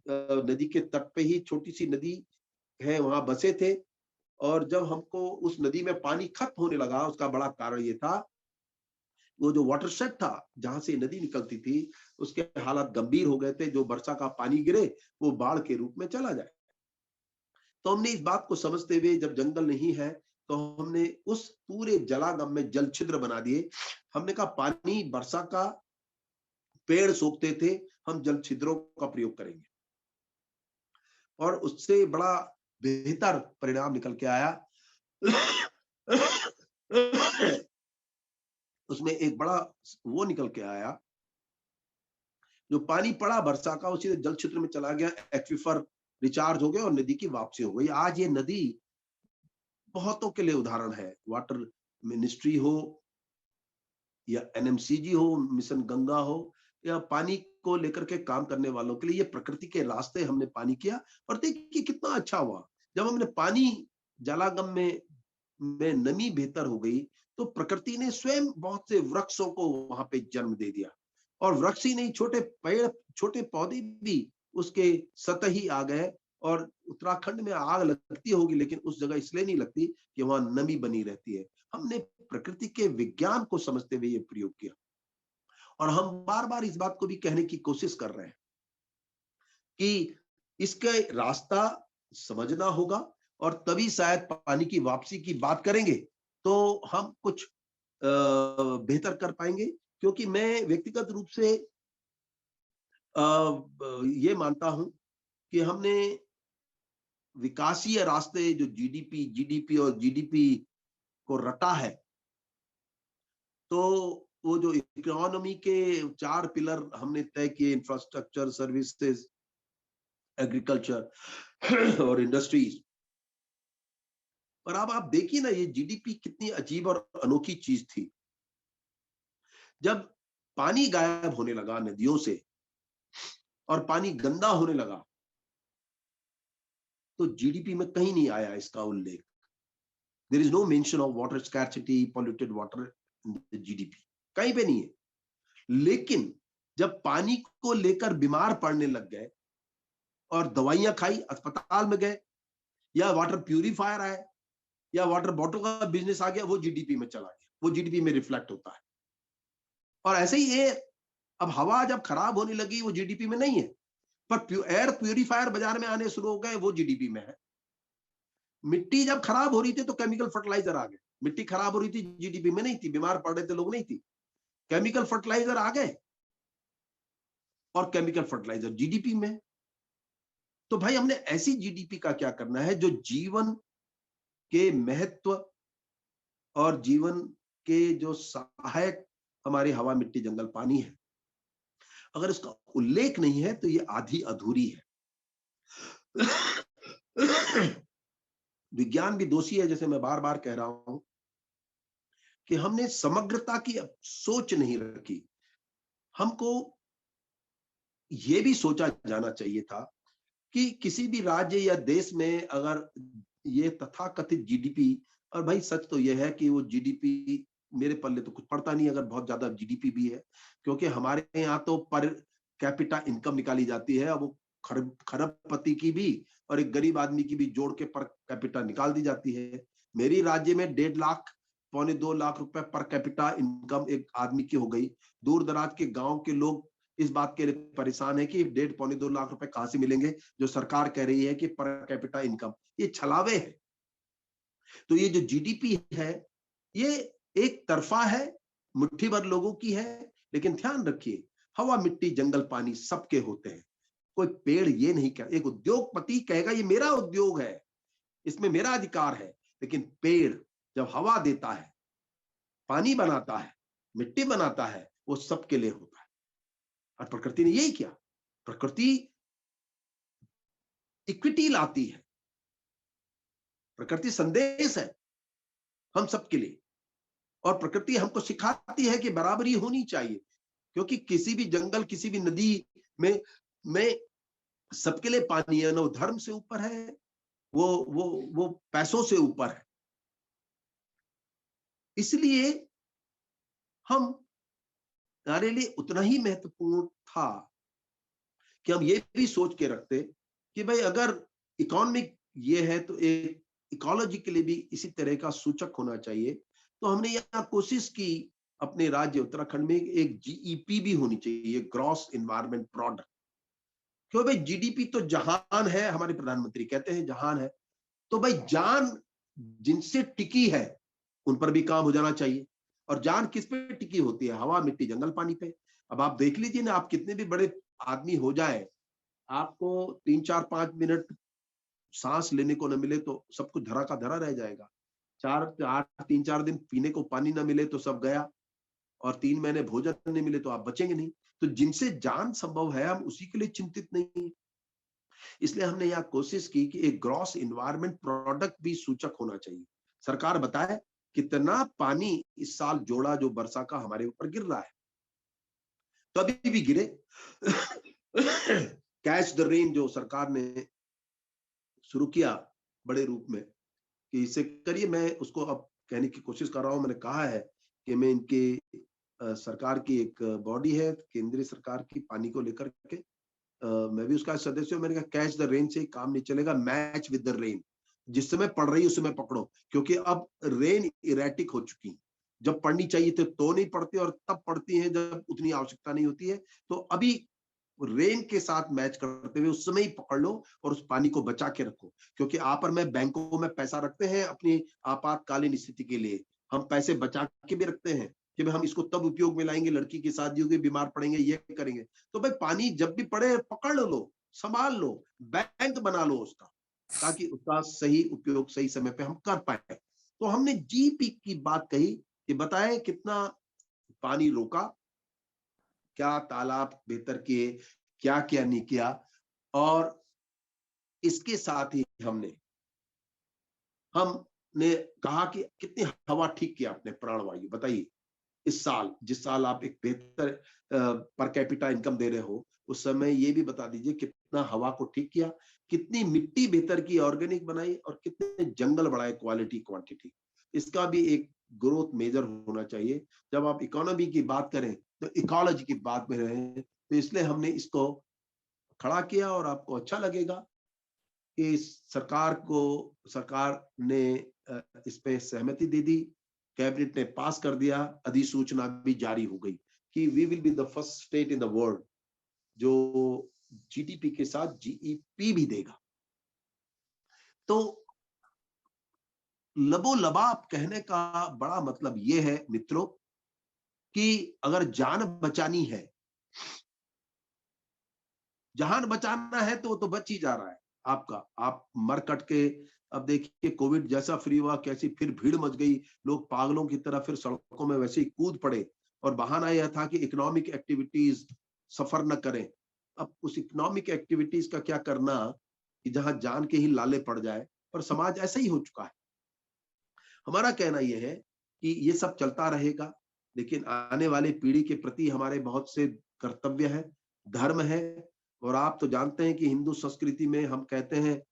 नदी के तट पे ही, छोटी सी नदी है, वहां बसे थे। और जब हमको उस नदी में पानी खत्म होने लगा, उसका बड़ा कारण ये था, वो जो वाटरशेड था जहां से नदी निकलती थी, उसके हालात गंभीर हो गए थे। जो वर्षा का पानी गिरे वो बाढ़ के रूप में चला जाए। तो हमने इस बात को समझते हुए, जब जंगल नहीं है तो हमने उस पूरे जलागम में जल छिद्र बना दिए। हमने कहा पानी वर्षा का पेड़ सोखते थे, हम जल छिद्रों का प्रयोग करेंगे, और उससे बड़ा बेहतर परिणाम निकल के आया। उसमें एक बड़ा वो निकल के आया, जो पानी पड़ा वर्षा का उसी जल क्षेत्र में चला गया, एक्विफर रिचार्ज हो गया और नदी की वापसी हो गई। आज ये नदी बहुतों के लिए उदाहरण है, वाटर मिनिस्ट्री हो या एनएमसीजी हो, मिशन गंगा हो, या पानी को लेकर के काम करने वालों के लिए ये प्रकृति के रास्ते हमने पानी किया। और देखिए कितना अच्छा हुआ, जब हमने पानी जलागम में नमी बेहतर हो गई तो प्रकृति ने स्वयं बहुत से वृक्षों को वहां पे जन्म दे दिया। और वृक्ष ही नहीं, छोटे पेड़, छोटे पौधे भी उसके सतही आ गए। और उत्तराखंड में आग लगती होगी, लेकिन उस जगह इसलिए नहीं लगती कि वहां नमी बनी रहती है। हमने प्रकृति के विज्ञान को समझते हुए ये प्रयोग किया। और हम बार बार इस बात को भी कहने की कोशिश कर रहे हैं कि इसका रास्ता समझना होगा, और तभी शायद पानी की वापसी की बात करेंगे तो हम कुछ बेहतर कर पाएंगे। क्योंकि मैं व्यक्तिगत रूप से ये मानता हूं कि हमने विकासीय रास्ते, जो जीडीपी को रटा है, तो वो जो इकोनॉमी के 4 पिलर हमने तय किए, इंफ्रास्ट्रक्चर, सर्विसेज, एग्रीकल्चर और इंडस्ट्रीज। पर अब आप देखिए ना, ये जीडीपी कितनी अजीब और अनोखी चीज थी। जब पानी गायब होने लगा नदियों से और पानी गंदा होने लगा, तो जीडीपी में कहीं नहीं आया इसका उल्लेख। There is no mention of water scarcity, polluted water in the GDP, कहीं पे नहीं है। लेकिन जब पानी को लेकर बीमार पड़ने लग गए और दवाइयां खाई, अस्पताल में गए, या वाटर प्यूरिफायर आए, या वाटर बॉटल का बिजनेस आ गया, वो जीडीपी में चला गया, वो जीडीपी में रिफ्लेक्ट होता है। और ऐसे ही एयर, अब हवा जब खराब होने लगी वो जीडीपी में नहीं है, पर एयर प्यूरिफायर बाजार में आने शुरू हो गए, वो जीडीपी में है। मिट्टी जब खराब हो रही थी तो केमिकल फर्टिलाइजर आ गए, मिट्टी खराब हो रही थी, जीडीपी में नहीं थी, बीमार पड़ रहे थे लोग नहीं थी, केमिकल फर्टिलाइजर आ गए और केमिकल फर्टिलाइजर जीडीपी में। तो भाई हमने ऐसी जीडीपी का क्या करना है जो जीवन के महत्व और जीवन के जो सहायक हमारी हवा, मिट्टी, जंगल, पानी है, अगर इसका उल्लेख नहीं है तो ये आधी अधूरी है। विज्ञान भी दोषी है, जैसे मैं बार बार कह रहा हूं कि हमने समग्रता की सोच नहीं रखी। हमको ये भी सोचा जाना चाहिए था कि किसी भी राज्य या देश में अगर ये तथाकथित जीडीपी, और भाई सच तो ये है कि वो जीडीपी मेरे पल्ले तो कुछ पड़ता नहीं अगर बहुत ज्यादा जीडीपी भी है, क्योंकि हमारे यहाँ तो पर कैपिटा इनकम निकाली जाती है, अब वो खरबपति की भी और एक गरीब आदमी की भी जोड़ के पर कैपिटा निकाल दी जाती है। मेरी राज्य में 1.5 लाख, 1.25 लाख रुपए पर कैपिटा इनकम एक आदमी की हो गई। दूर दराज के गांव के लोग इस बात के लिए परेशान है कि 1.5-1.25 लाख रुपए कहां से मिलेंगे, जो सरकार कह रही है कि पर कैपिटा इनकम, ये छलावे है। तो ये जो जीडीपी है ये एक तरफा है, मुट्ठी भर लोगों की है, लेकिन ध्यान रखिए हवा, मिट्टी, जंगल, पानी सबके होते हैं। कोई पेड़ ये नहीं कह, एक उद्योगपति कहेगा ये मेरा उद्योग है, इसमें मेरा अधिकार है, लेकिन पेड़ जब हवा देता है, पानी बनाता है, मिट्टी बनाता है, वो सबके लिए होता है। और प्रकृति ने यही किया, प्रकृति इक्विटी लाती है, प्रकृति संदेश है हम सबके लिए, और प्रकृति हमको सिखाती है कि बराबरी होनी चाहिए, क्योंकि किसी भी जंगल, किसी भी नदी में सबके लिए पानी है ना, वो धर्म से ऊपर है, वो पैसों से ऊपर है। इसलिए हमारे लिए उतना ही महत्वपूर्ण था कि हम ये भी सोच के रखते कि भाई अगर इकोनॉमिक ये है तो एक इकोलॉजी के लिए भी इसी तरह का सूचक होना चाहिए। तो हमने यहाँ कोशिश की अपने राज्य उत्तराखंड में एक जीईपी भी होनी चाहिए, ग्रॉस इन्वायरमेंट प्रोडक्ट। क्यों भाई, जीडीपी तो जहान है, हमारे प्रधानमंत्री कहते हैं जहान है, तो भाई जान जिनसे टिकी है उन पर भी काम हो जाना चाहिए। और जान किस पे टिकी होती है? हवा, मिट्टी, जंगल, पानी पे। अब आप देख लीजिए ना, आप कितने भी बड़े आदमी हो जाए, आपको 3-4-5 मिनट सांस लेने को न मिले तो सब कुछ धरा का धरा रह जाएगा। 3-4 दिन पीने को पानी न मिले तो सब गया, और 3 महीने भोजन नहीं मिले तो आप बचेंगे नहीं। तो जिनसे जान संभव है हम उसी के लिए चिंतित नहीं। इसलिए हमने यहाँ कोशिश की कि एक ग्रॉस इन्वायरमेंट प्रोडक्ट भी सूचक होना चाहिए। सरकार बताए कितना पानी इस साल जोड़ा जो वर्षा का हमारे ऊपर गिर रहा है, तो अभी भी गिरे। कैच द रेन जो सरकार ने शुरू किया बड़े रूप में कि इसे करिए, मैं उसको अब कहने की कोशिश कर रहा हूं। मैंने कहा है कि मैं इनके सरकार की एक बॉडी है केंद्रीय सरकार की पानी को लेकर के, मैं भी उसका सदस्य हूं। मैंने कहा कैच द रेन से काम नहीं चलेगा, मैच विद द रेन। जिस समय पड़ रही है उस समय पकड़ो, क्योंकि अब रेन इरेटिक हो चुकी, जब पढ़नी चाहिए तो नहीं पढ़ती, और तब पढ़ती है जब उतनी आवश्यकता नहीं होती है। तो अभी रेन के साथ मैच करते हुए उस समय ही पकड़ लो और उस पानी को बचा के रखो। क्योंकि आप और मैं बैंकों में पैसा रखते हैं अपनी आपातकालीन स्थिति के लिए, हम पैसे बचा के भी रखते हैं कि हम इसको तब उपयोग में लाएंगे, लड़की की शादी होगी, बीमार पड़ेंगे, ये करेंगे। तो भाई पानी जब भी पड़े पकड़ लो, संभाल लो, बैंक बना लो उसका, ताकि उसका सही उपयोग सही समय पे हम कर पाए। तो हमने जीपी की बात कही कि बताएं कितना पानी रोका, क्या तालाब बेहतर किए, क्या क्या नहीं किया, और इसके साथ ही हमने कहा कि कितनी हवा ठीक किया आपने, प्राणवायु बताइए। इस साल, जिस साल आप एक बेहतर पर कैपिटा इनकम दे रहे हो, उस समय ये भी बता दीजिए कितना हवा को ठीक किया, कितनी मिट्टी बेहतर की, ऑर्गेनिक बनाई, और कितने जंगल बढ़ाए, क्वालिटी क्वांटिटी। इसका भी एक ग्रोथ मेजर होना चाहिए। जब आप इकोनॉमी की बात करें तो इकोलॉजी की बात में रहें, तो इसलिए हमने इसको खड़ा किया। और आपको अच्छा लगेगा कि सरकार ने इस पे सहमति दे दी, कैबिनेट ने पास कर दिया, अधिसूचना भी जारी हो गई कि we will be the first state in the world जो जीडीपी के साथ जीईपी भी देगा। तो लबोलबाप कहने का बड़ा मतलब यह है मित्रों कि अगर जान बचानी है, जान बचाना है, तो वो तो बच ही जा रहा है आपका। आप मर कट के, अब देखिए कोविड जैसा फ्री हुआ, कैसी फिर भीड़ मच गई, लोग पागलों की तरह फिर सड़कों में वैसे ही कूद पड़े, और बहाना यह था कि इकोनॉमिक एक्टिविटीज सफर न करें। अब उस इकोनॉमिक एक्टिविटीज का क्या करना कि जहां जान के ही लाले पड़ जाए, पर समाज ऐसा ही हो चुका है। हमारा कहना यह है कि ये सब चलता रहेगा, लेकिन आने वाली पीढ़ी के प्रति हमारे बहुत से कर्तव्य है, धर्म है। और आप तो जानते हैं कि हिंदू संस्कृति में हम कहते हैं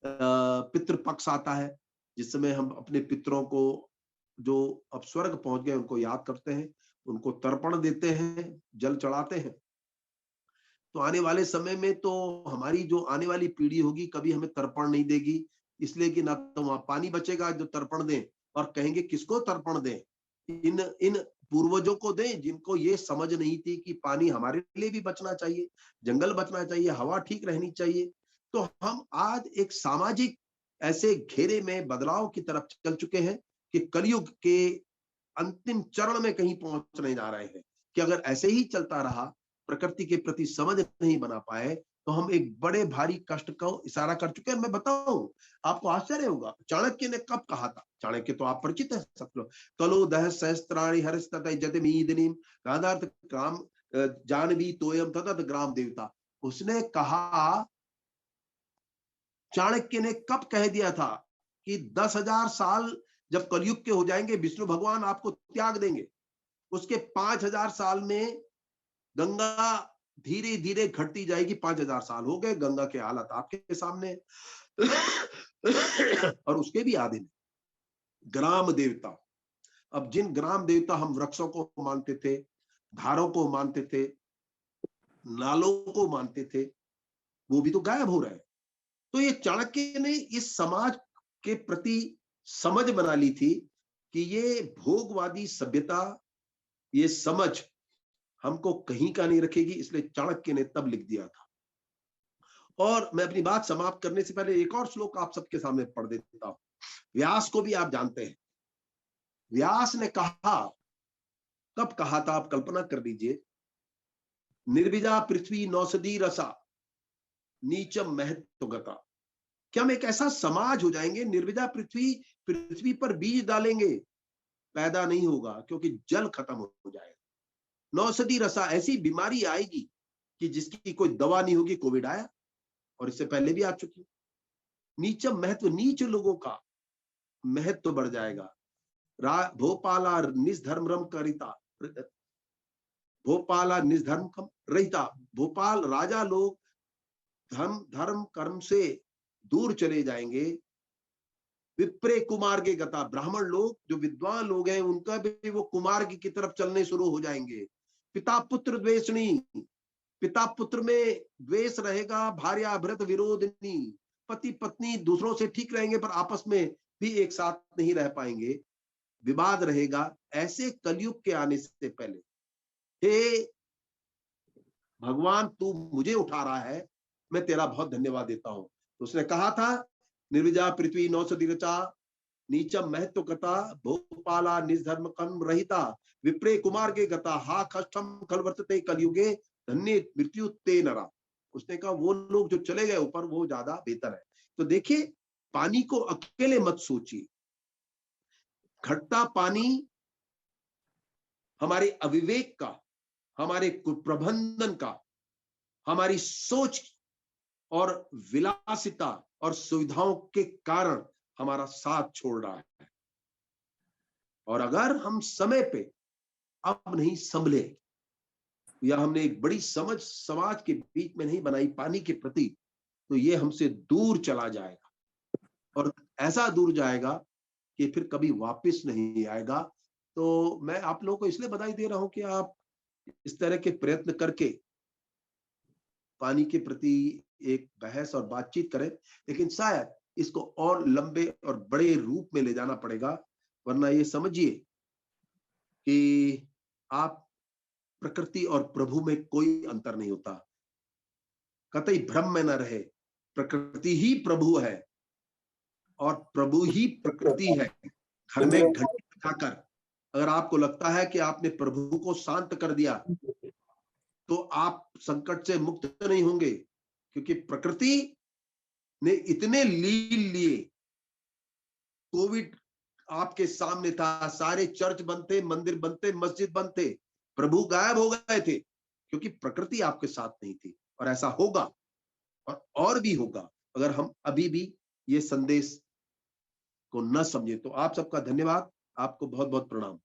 पितृ पक्ष आता है, जिस समय हम अपने पितरों को जो अब स्वर्ग पहुंच गए उनको याद करते हैं, उनको तर्पण देते हैं, जल चढ़ाते हैं। तो आने वाले समय में तो हमारी जो आने वाली पीढ़ी होगी कभी हमें तर्पण नहीं देगी, इसलिए कि ना तो वहां पानी बचेगा जो तर्पण दें, और कहेंगे किसको तर्पण दें, इन इन पूर्वजों को दें जिनको ये समझ नहीं थी कि पानी हमारे लिए भी बचना चाहिए, जंगल बचना चाहिए, हवा ठीक रहनी चाहिए। तो हम आज एक सामाजिक ऐसे घेरे में बदलाव की तरफ चल चुके हैं कि कलयुग के अंतिम चरण में कहीं पहुंचने जा रहे हैं कि अगर ऐसे ही चलता रहा, प्रकृति के प्रति समझ नहीं बना पाए, तो हम एक बड़े भारी कष्ट को इशारा कर चुके हैं। मैं बताऊं, आपको आश्चर्य होगा, चाणक्य ने कब कहा था? चाणक्य तो आप परिचित हैं सब लोग। कलो दह सहस्त्राणि हरिस्तत जतिमीदनीम गांधार्थ ग्राम जानवी तोयम तदत ग्राम देवता। उसने कहा, चाणक्य ने कब कह दिया था कि 10,000 साल जब कलयुग के हो जाएंगे, विष्णु भगवान आपको त्याग देंगे। उसके 5,000 साल में गंगा धीरे धीरे घटती जाएगी। 5,000 साल हो गए, गंगा के हालत आपके सामने। और उसके भी आधे में ग्राम देवता। अब जिन ग्राम देवता हम वृक्षों को मानते थे, धारों को मानते थे, नालों को मानते थे, वो भी तो गायब हो रहे हैं। तो ये चाणक्य ने इस समाज के प्रति समझ बना ली थी कि ये भोगवादी सभ्यता, ये समझ हमको कहीं का नहीं रखेगी, इसलिए चाणक्य ने तब लिख दिया था। और मैं अपनी बात समाप्त करने से पहले एक और श्लोक आप सबके सामने पढ़ देता हूं। व्यास को भी आप जानते हैं। व्यास ने कहा, कब कहा था आप कल्पना कर लीजिए, निर्विजा पृथ्वी नौसदी रसा नीचम महत्व गता। क्या हम एक ऐसा समाज हो जाएंगे, निर्विजा पृथ्वी पर बीज डालेंगे, पैदा नहीं होगा क्योंकि जल खत्म हो जाएगा। नौसदी रसा, ऐसी बीमारी आएगी कि जिसकी कोई दवा नहीं होगी। कोविड आया और इससे पहले भी आ चुकी। नीचम महत्व, नीच लोगों का महत्व बढ़ जाएगा। भोपाला निधर्म करिता, भोपाला निधर्म रहिता। भोपाल राजा लोग धर्म कर्म से दूर चले जाएंगे। विप्रे कुमार्गे गता, ब्राह्मण लोग जो विद्वान लोग हैं उनका भी वो कुमार्ग की तरफ चलने शुरू हो जाएंगे। पिता पुत्र द्वेषणी, पिता पुत्र में द्वेष रहेगा। भार्या भृत विरोधिनी, पति पत्नी दूसरों से ठीक रहेंगे पर आपस में भी एक साथ नहीं रह पाएंगे, विवाद रहेगा। ऐसे कलयुग के आने से पहले, हे भगवान तू मुझे उठा रहा है, मैं तेरा बहुत धन्यवाद देता हूं। तो उसने कहा था, निर्विजा पृथ्वी नौसदी रचा नीचम महत्व गता, भोपाला निधर्म कर्म रहिता, विप्रे कुमार के गता, हा कष्टम खलवर्तते कलयुगे, धन्य मृत्यु ते नरा। उसने कहा वो लोग जो चले गए ऊपर वो ज्यादा बेहतर है। तो देखिए, पानी को अकेले मत सोचिए। घटता पानी हमारे अविवेक का, हमारे कुप्रबंधन का, हमारी सोच और विलासिता और सुविधाओं के कारण हमारा साथ छोड़ रहा है। और अगर हम समय पे अब नहीं संभले, या हमने एक बड़ी समझ समाज के बीच में नहीं बनाई पानी के प्रति, तो ये हमसे दूर चला जाएगा, और ऐसा दूर जाएगा कि फिर कभी वापस नहीं आएगा। तो मैं आप लोगों को इसलिए बधाई दे रहा हूं कि आप इस तरह के प्रयत्न करके पानी के प्रति एक बहस और बातचीत करें, लेकिन शायद इसको और लंबे और बड़े रूप में ले जाना पड़ेगा, वरना ये समझिए कि आप प्रकृति और प्रभु में कोई अंतर नहीं होता। कतई भ्रम में न रहे, प्रकृति ही प्रभु है और प्रभु ही प्रकृति है। घर में घंटी बजाकर अगर आपको लगता है कि आपने प्रभु को शांत कर दिया, तो आप संकट से मुक्त नहीं होंगे, क्योंकि प्रकृति ने इतने लील लिए। कोविड आपके सामने था, सारे चर्च बंद थे, मंदिर बंद थे, मस्जिद बंद थे, प्रभु गायब हो गए थे, क्योंकि प्रकृति आपके साथ नहीं थी। और ऐसा होगा और भी होगा अगर हम अभी भी ये संदेश को न समझे। तो आप सबका धन्यवाद, आपको बहुत बहुत प्रणाम।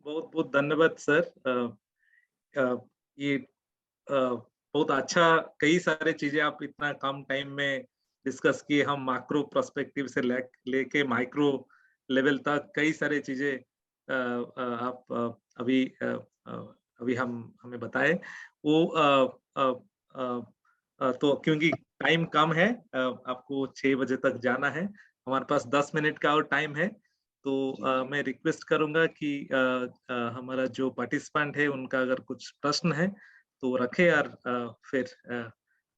बहुत बहुत धन्यवाद सर। ये बहुत अच्छा, कई सारे चीजें आप इतना कम टाइम में डिस्कस किए। हम मैक्रो पर्सपेक्टिव से लेके माइक्रो लेवल तक कई सारे चीजें आप अभी हमें बताए। वो तो क्योंकि टाइम कम है, आपको 6 बजे तक जाना है, हमारे पास 10 मिनट का और टाइम है। तो मैं रिक्वेस्ट करूंगा कि हमारा जो पार्टिसिपेंट है उनका अगर कुछ प्रश्न है तो रखे, और फिर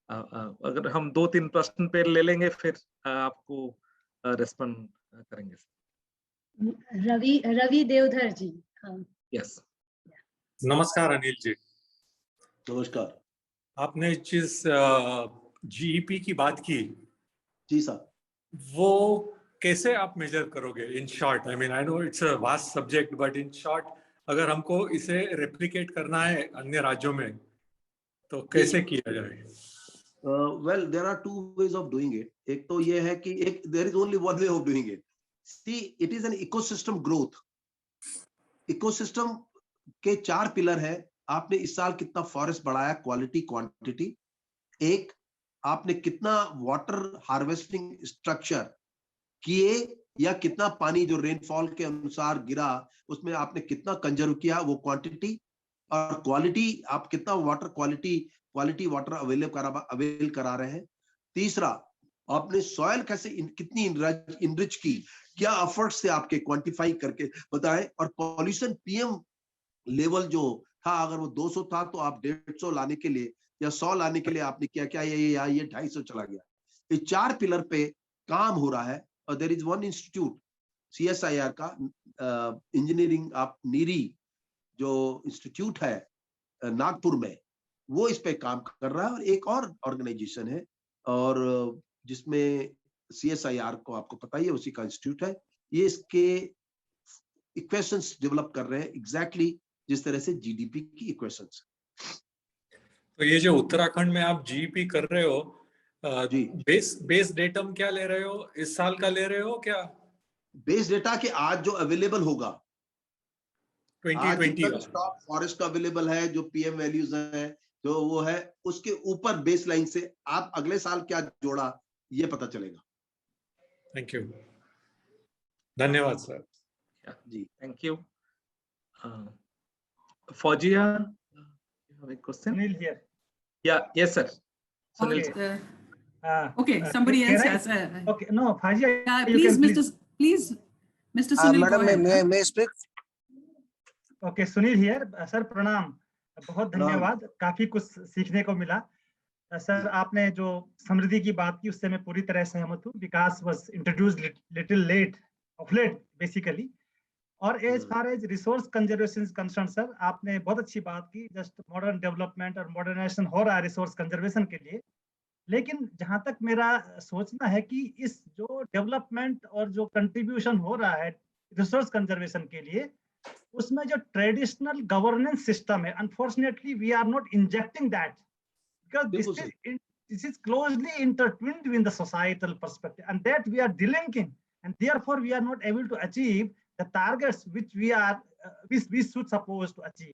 अगर हम 2-3 प्रश्न पे ले लेंगे, फिर आपको रेस्पॉन्ड करेंगे। रवि देवधर जी। यस, नमस्कार अनिल जी। नमस्कार। आपने जिस जीईपी की बात की, जी साहब, वो कैसे आप मेजर करोगे in short? I mean I know it's a vast subject, but in short अगर हमको इसे रेप्लिकेट करना है अन्य राज्यों में, तो कैसे किया जाए? Well, there are two ways of doing it. एक तो ये है कि there is only one way of doing it. See, it is an ecosystem growth. Ecosystem के 4 पिलर है। आपने इस साल कितना फॉरेस्ट बढ़ाया, क्वालिटी क्वांटिटी। एक, आपने कितना वाटर हार्वेस्टिंग स्ट्रक्चर किए, या कितना पानी जो रेनफॉल के अनुसार गिरा उसमें आपने कितना कंजर्व किया, वो क्वांटिटी। और क्वालिटी, आप कितना वाटर क्वालिटी वाटर अवेल करा रहे हैं। तीसरा, आपने सॉइल कैसे कितनी इनरिच की, क्या एफर्ट से आपके क्वांटिफाई करके बताएं। और पॉल्यूशन पीएम लेवल जो था, अगर वो 200 था तो आप 150 लाने के लिए या 100 लाने के लिए आपने क्या ये 250 चला गया। ये 4 पिलर पे काम हो रहा है। और there is one institute CSIR का, इंजीनियरिंग आप नीरी जो इंस्टीट्यूट है नागपुर में, वो इस पे काम कर रहा है। और एक और ऑर्गेनाइजेशन है, और जिसमें CSIR को आपको पता ही है, उसी का इंस्टीट्यूट है। ये इसके इक्वेशंस डेवलप कर रहे हैं, एग्जैक्टली जिस तरह से GDP की इक्वेशंस। तो ये जो उत्तराखंड में आप जीईपी कर रहे हो, जी, बेस डेटम क्या ले रहे हो? इस साल का ले रहे हो क्या? बेस डेटा के आज जो अवेलेबल होगा, 2020 आज स्टॉक फॉरेस्ट का अवेलेबल है, जो PM वैल्यूज है, जो वो है, उसके ऊपर बेस लाइन से आप अगले साल क्या जोड़ा, ये पता चलेगा। थैंक यू, धन्यवाद सर। जी, thank you. Fauziya, you have a question? Sunil here. Yeah, yes sir. Sunil Okay. sir. Okay, somebody else can I- has. Okay, no, Fauziya, you please, can please, Mr. Sunil, Madam, go ahead. may I speak? Okay, Sunil here. Sir प्रणाम, बहुत धन्यवाद, काफी कुछ सीखने को मिला। सर आपने जो समृद्धि की बात की उससे मैं पूरी तरह सहमत हूँ। Vikas was introduced little late of late basically. और as far as resource conservation is concern, sir आपने बहुत अच्छी बात की। जस्ट मॉडर्न डेवलपमेंट और मॉडर्नाइजेशन हो रहा है रिसोर्स कंजर्वेशन के लिए, लेकिन जहां तक मेरा सोचना है कि इस जो डेवलपमेंट और जो कंट्रीब्यूशन हो रहा है रिसोर्स कंजर्वेशन के लिए, उसमें जो ट्रेडिशनल गवर्नेंस सिस्टम है, unfortunately we are not injecting that, because this is closely intertwined with the societal perspective, and that we are delinking, and therefore we are not able to achieve the targets which we should supposed to achieve.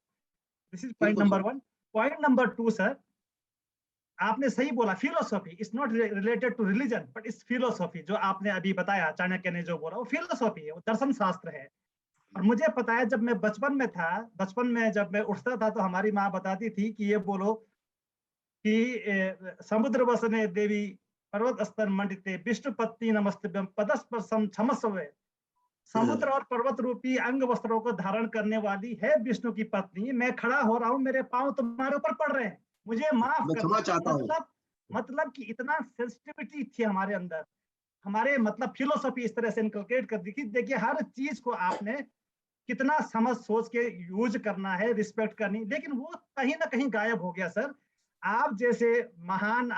This is point number one. Point number two, sir, आपने सही बोला, philosophy is not related to religion but it's philosophy. जो आपने अभी बताया, चाणक्य ने जो बोला वो फिलोसॉफी है, वो दर्शन शास्त्र है. और मुझे पता है जब मैं बचपन में था, बचपन में जब मैं उठता था तो हमारी माँ बताती थी कि ये बोलो कि समुद्र वसने देवी पर्वत स्तर मंडिते विष्णुपत्नी नमस्ते पदस्पर्शम क्षमस्वे. समुद्र और पर्वत रूपी अंग वस्त्रों को धारण करने वाली है विष्णु की पत्नी. मैं खड़ा हो रहा हूँ, मेरे पांव तुम्हारे ऊपर पड़ रहे हैं, मुझे माफ करना. मतलब कि इतना सेंसिटिविटी थी हमारे अंदर, हमारे मतलब फिलोसॉफी इस तरह से इनकलकेट कर दी कि देखिए हर चीज को आपने कितना समझ सोच के यूज करना है, रिस्पेक्ट करनी. लेकिन वो कहीं ना कहीं गायब हो गया सर. आप जैसे महान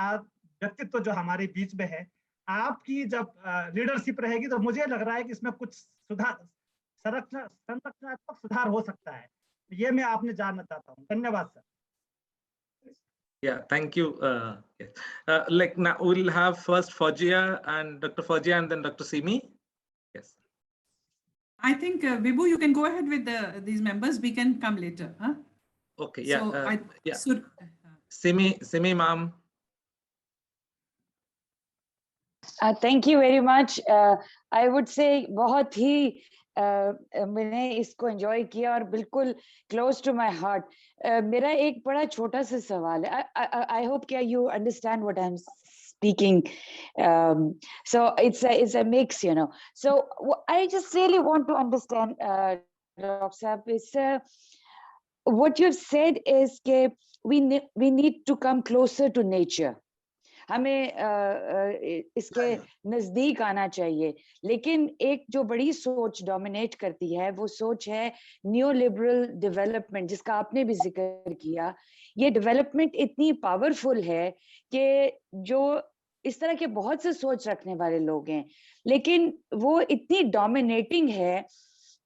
व्यक्तित्व जो हमारे बीच में है, आपकी जब लीडरशिप रहेगी तो मुझे लग रहा है कि इसमें कुछ संरचनात्मक सुधार हो सकता है. ये मैं आपने जानना चाहता हूँ. धन्यवाद sir. Yeah, thank you. Like now we'll have first Fauziya and Dr. Fauziya and then Dr. Simi. Yes. I think Vibhu, you can go ahead with these members. We can come later. Huh? Okay. Yeah. So yeah. So, Simi, ma'am. Thank you very much. I would say बहुत ही मैंने इसको एंजॉय किया और बिल्कुल क्लोज टू माय हार्ट. मेरा एक बड़ा छोटा सा सवाल है. आई होप क्या you understand what I'm speaking. So it's a mix, you know. So I just really want to understand, Dr. Saab, is what you've said is that we need to come closer to nature. हमें इसके नजदीक आना चाहिए. लेकिन एक जो बड़ी सोच डोमिनेट करती है वो सोच है न्यू लिबरल डेवलपमेंट, जिसका आपने भी जिक्र किया. ये डेवलपमेंट इतनी पावरफुल है कि जो इस तरह के बहुत से सोच रखने वाले लोग हैं, लेकिन वो इतनी डोमिनेटिंग है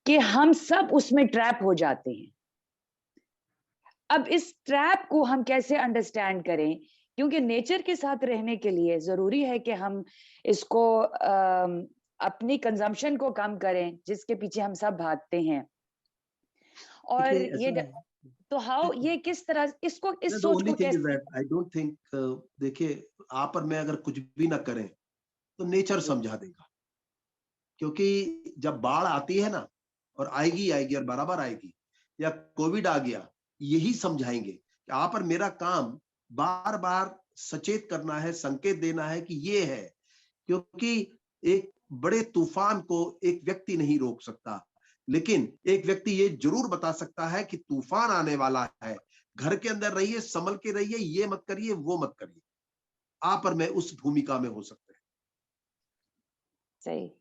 कि हम सब उसमें ट्रैप हो जाते हैं. अब इस ट्रैप को हम कैसे अंडरस्टैंड करें, क्योंकि नेचर के साथ रहने के लिए जरूरी है कि हम इसको अपनी कंजम्पशन को कम करें, जिसके पीछे हम सब भागते हैं. और ये तो हाउ ये किस तरह इसको इस सोच को कैसे. आई डोंट थिंक, देखिए आप और मैं अगर कुछ भी ना करें तो नेचर समझा देगा. क्योंकि जब बाढ़ आती है ना, और आएगी और बराबर आएगी, या कोविड आ गया, यही समझाएंगे कि आप और मेरा काम बार बार सचेत करना है, संकेत देना है कि ये है. क्योंकि एक बड़े तूफान को एक व्यक्ति नहीं रोक सकता, लेकिन एक व्यक्ति ये जरूर बता सकता है कि तूफान आने वाला है, घर के अंदर रहिए, संभल के रहिए, ये मत करिए, वो मत करिए. आप और मैं उस भूमिका में हो सकते हैं. सही.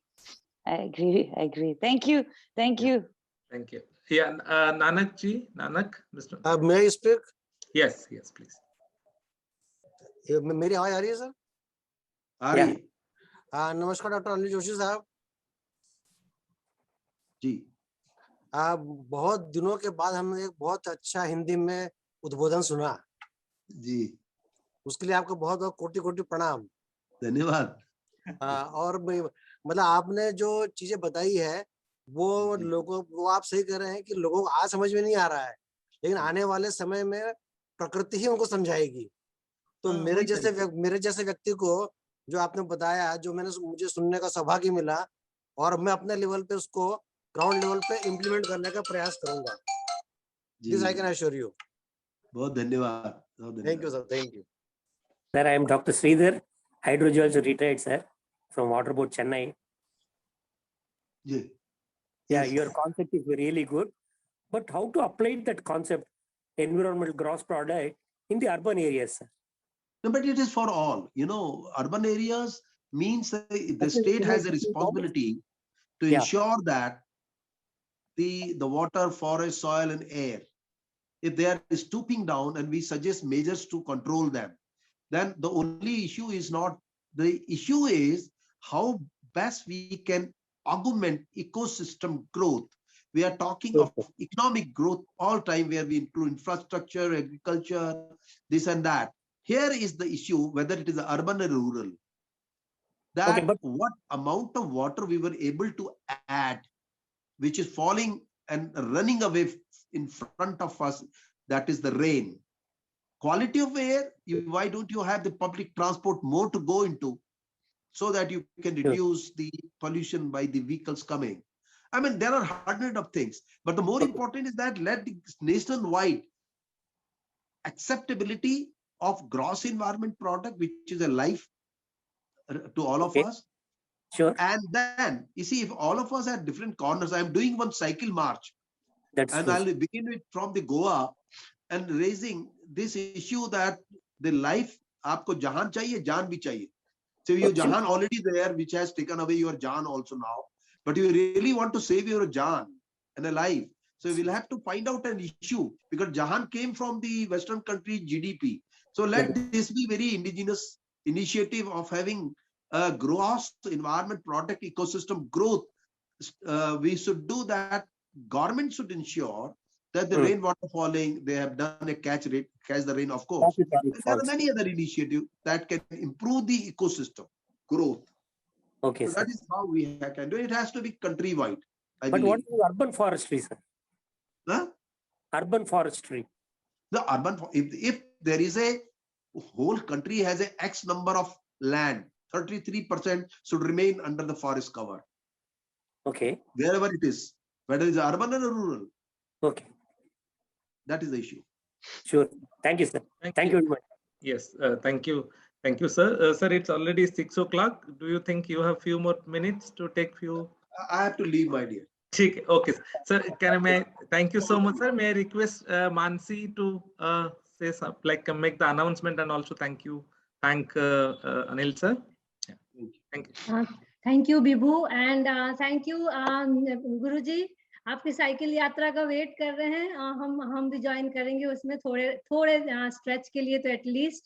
I agree. Thank you. Thank you. Yeah, Nanak ji, Mr. May I speak? Yes, please. मेरी आवाज आ रही है सर? आ रही. नमस्कार डॉक्टर अनिल जोशी साहब जी. बहुत दिनों के बाद हमने एक बहुत अच्छा हिंदी में उद्बोधन सुना जी. उसके लिए आपको बहुत बहुत कोटि कोटि प्रणाम. धन्यवाद. और मतलब आपने जो चीजें बताई है वो लोगों, वो आप सही कह रहे हैं कि लोगों को आज समझ में नहीं आ रहा है, लेकिन आने वाले समय में प्रकृति ही उनको समझाएगी. तो मेरे जैसे व्यक्ति को जो आपने बताया, जो मुझे सुनने का सौभाग्य मिला, और मैं अपने लेवल पे उसको ग्राउंड लेवल पे इम्प्लीमेंट करने का प्रयास करूंगा. This I can assure you. बहुत धन्यवाद. Thank you sir. Thank you sir. I am doctor Sridhar, hydrogeology retired sir, from Water Board Chennai. Yeah, your concept is really good, but how to apply that concept, environmental gross product, in the urban areas, sir? No, but it is for all. You know, urban areas means the state has a responsibility to ensure that the water, forest, soil, and air, if they are stooping down, and we suggest measures to control them, then the only issue is not. The issue is how best we can augment ecosystem growth. We are talking of economic growth all time, where we include infrastructure, agriculture, this and that. Here is the issue, whether it is urban or rural. That what amount of water we were able to add which is falling and running away in front of us, that is the rain. Quality of air, why don't you have the public transport more to go into, so that you can reduce the pollution by the vehicles coming? I mean, there are hundreds of things, but the more important is that let the nationwide acceptability of gross environment product, which is a life to all of us. Sure. And then you see, if all of us are different corners, I'm doing one cycle march, That's and true. I'll begin with from the Goa and raising this issue that the life, aapko jahan chahiye, jaan bhi chahiye. So your jahan already there, which has taken away your jaan also now, but you really want to save your jaan and a life. So we'll have to find out an issue, because jahan came from the Western country GDP. So let this be very indigenous initiative of having a gross environment product ecosystem growth. We should do that. Government should ensure that the rainwater falling, they have done a catch the rain, of course. There are many other initiatives that can improve the ecosystem growth. Okay, so sir. that is how we can do it. It has to be countrywide, I But believe. what is urban forestry, sir? Huh? Urban forestry. The urban, if there is a whole country has a X number of land, 33% should remain under the forest cover. Okay. Wherever it is, whether it's urban or rural. Okay. That is the issue. Sure. Thank you, sir. Thank you very much. Yes, thank you. Thank you, sir. Sir, it's already 6 o'clock. Do you think you have few more minutes to take few? I have to leave, my dear. Okay, sir. Thank you so much, sir. May I request Mansi to say some, like make the announcement, and also thank Anil, sir. Yeah. Thank you. Thank you, Bibhu, and thank you, Guruji. आपकी साइकिल यात्रा का वेट कर रहे हैं, हम भी ज्वाइन करेंगे उसमें थोड़े स्ट्रेच के लिए तो एटलीस्ट।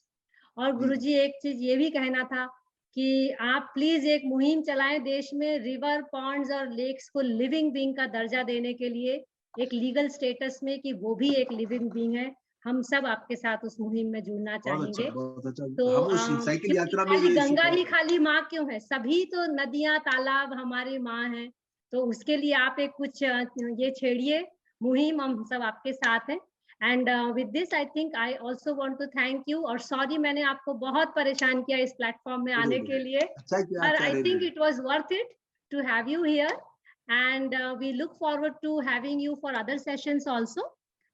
और गुरुजी एक चीज ये भी कहना था कि आप प्लीज एक मुहिम चलाएं देश में रिवर, पॉन्ड्स और लेक्स को लिविंग बीइंग का दर्जा देने के लिए, एक लीगल स्टेटस में कि वो भी एक लिविंग बीइंग है। हम सब आपके साथ उस मुहिम में जुड़ना चाहेंगे। तो हम उस साइकिल यात्रा में खाली गंगा ही खाली माँ क्यों है, सभी तो नदियां तालाब हमारी माँ हैं, तो उसके लिए आप एक कुछ ये छेड़िए मुहिम, हम सब आपके साथ हैं। And with this I think I also want to thank you, और सॉरी मैंने आपको बहुत परेशान किया इस प्लेटफॉर्म में आने के लिए, पर I think it was worth it to have you here, and we look forward to having you for other sessions also.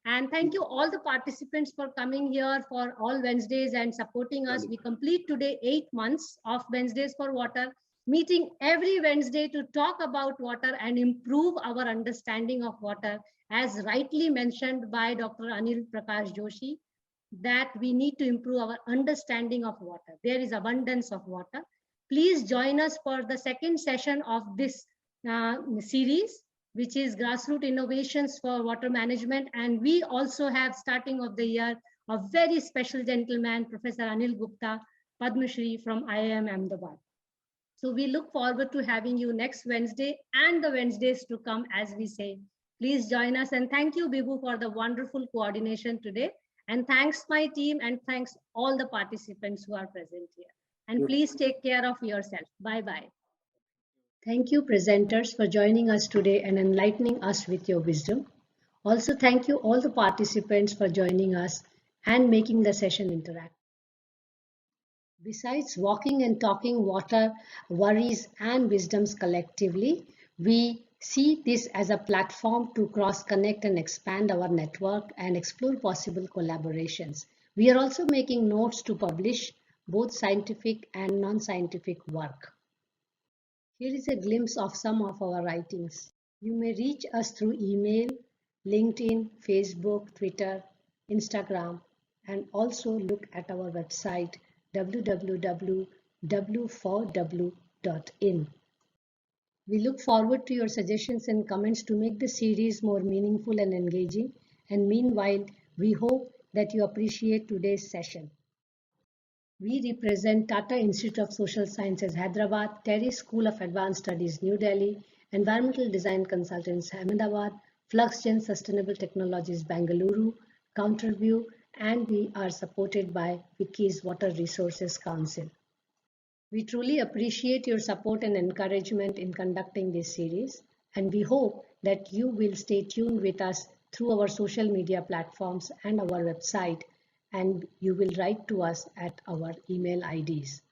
And thank you all the participants for coming here for all Wednesdays and supporting us. We complete today 8 months of Wednesdays for Water, meeting every Wednesday to talk about water and improve our understanding of water, as rightly mentioned by Dr. Anil Prakash Joshi, that we need to improve our understanding of water. There is abundance of water. Please join us for the second session of this series, which is Grassroots Innovations for Water Management. And we also have, starting of the year, a very special gentleman, Professor Anil Gupta, Padma Shri from IIM Ahmedabad. So we look forward to having you next Wednesday and the Wednesdays to come, as we say. Please join us, and thank you, Bibhu, for the wonderful coordination today. And thanks my team, and thanks all the participants who are present here. And please take care of yourself. Bye-bye. Thank you, presenters, for joining us today and enlightening us with your wisdom. Also, thank you all the participants for joining us and making the session interactive. Besides walking and talking water, worries and wisdoms collectively, we see this as a platform to cross-connect and expand our network and explore possible collaborations. We are also making notes to publish both scientific and non-scientific work. Here is a glimpse of some of our writings. You may reach us through email, LinkedIn, Facebook, Twitter, Instagram, and also look at our website www.w4w.in. We look forward to your suggestions and comments to make the series more meaningful and engaging. And meanwhile, we hope that you appreciate today's session. We represent Tata Institute of Social Sciences, Hyderabad, Terry School of Advanced Studies, New Delhi, Environmental Design Consultants, Ahmedabad, FluxGen Sustainable Technologies, Bangalore, Counterview, and we are supported by Wikis Water Resources Council. We truly appreciate your support and encouragement in conducting this series. And we hope that you will stay tuned with us through our social media platforms and our website, and you will write to us at our email IDs.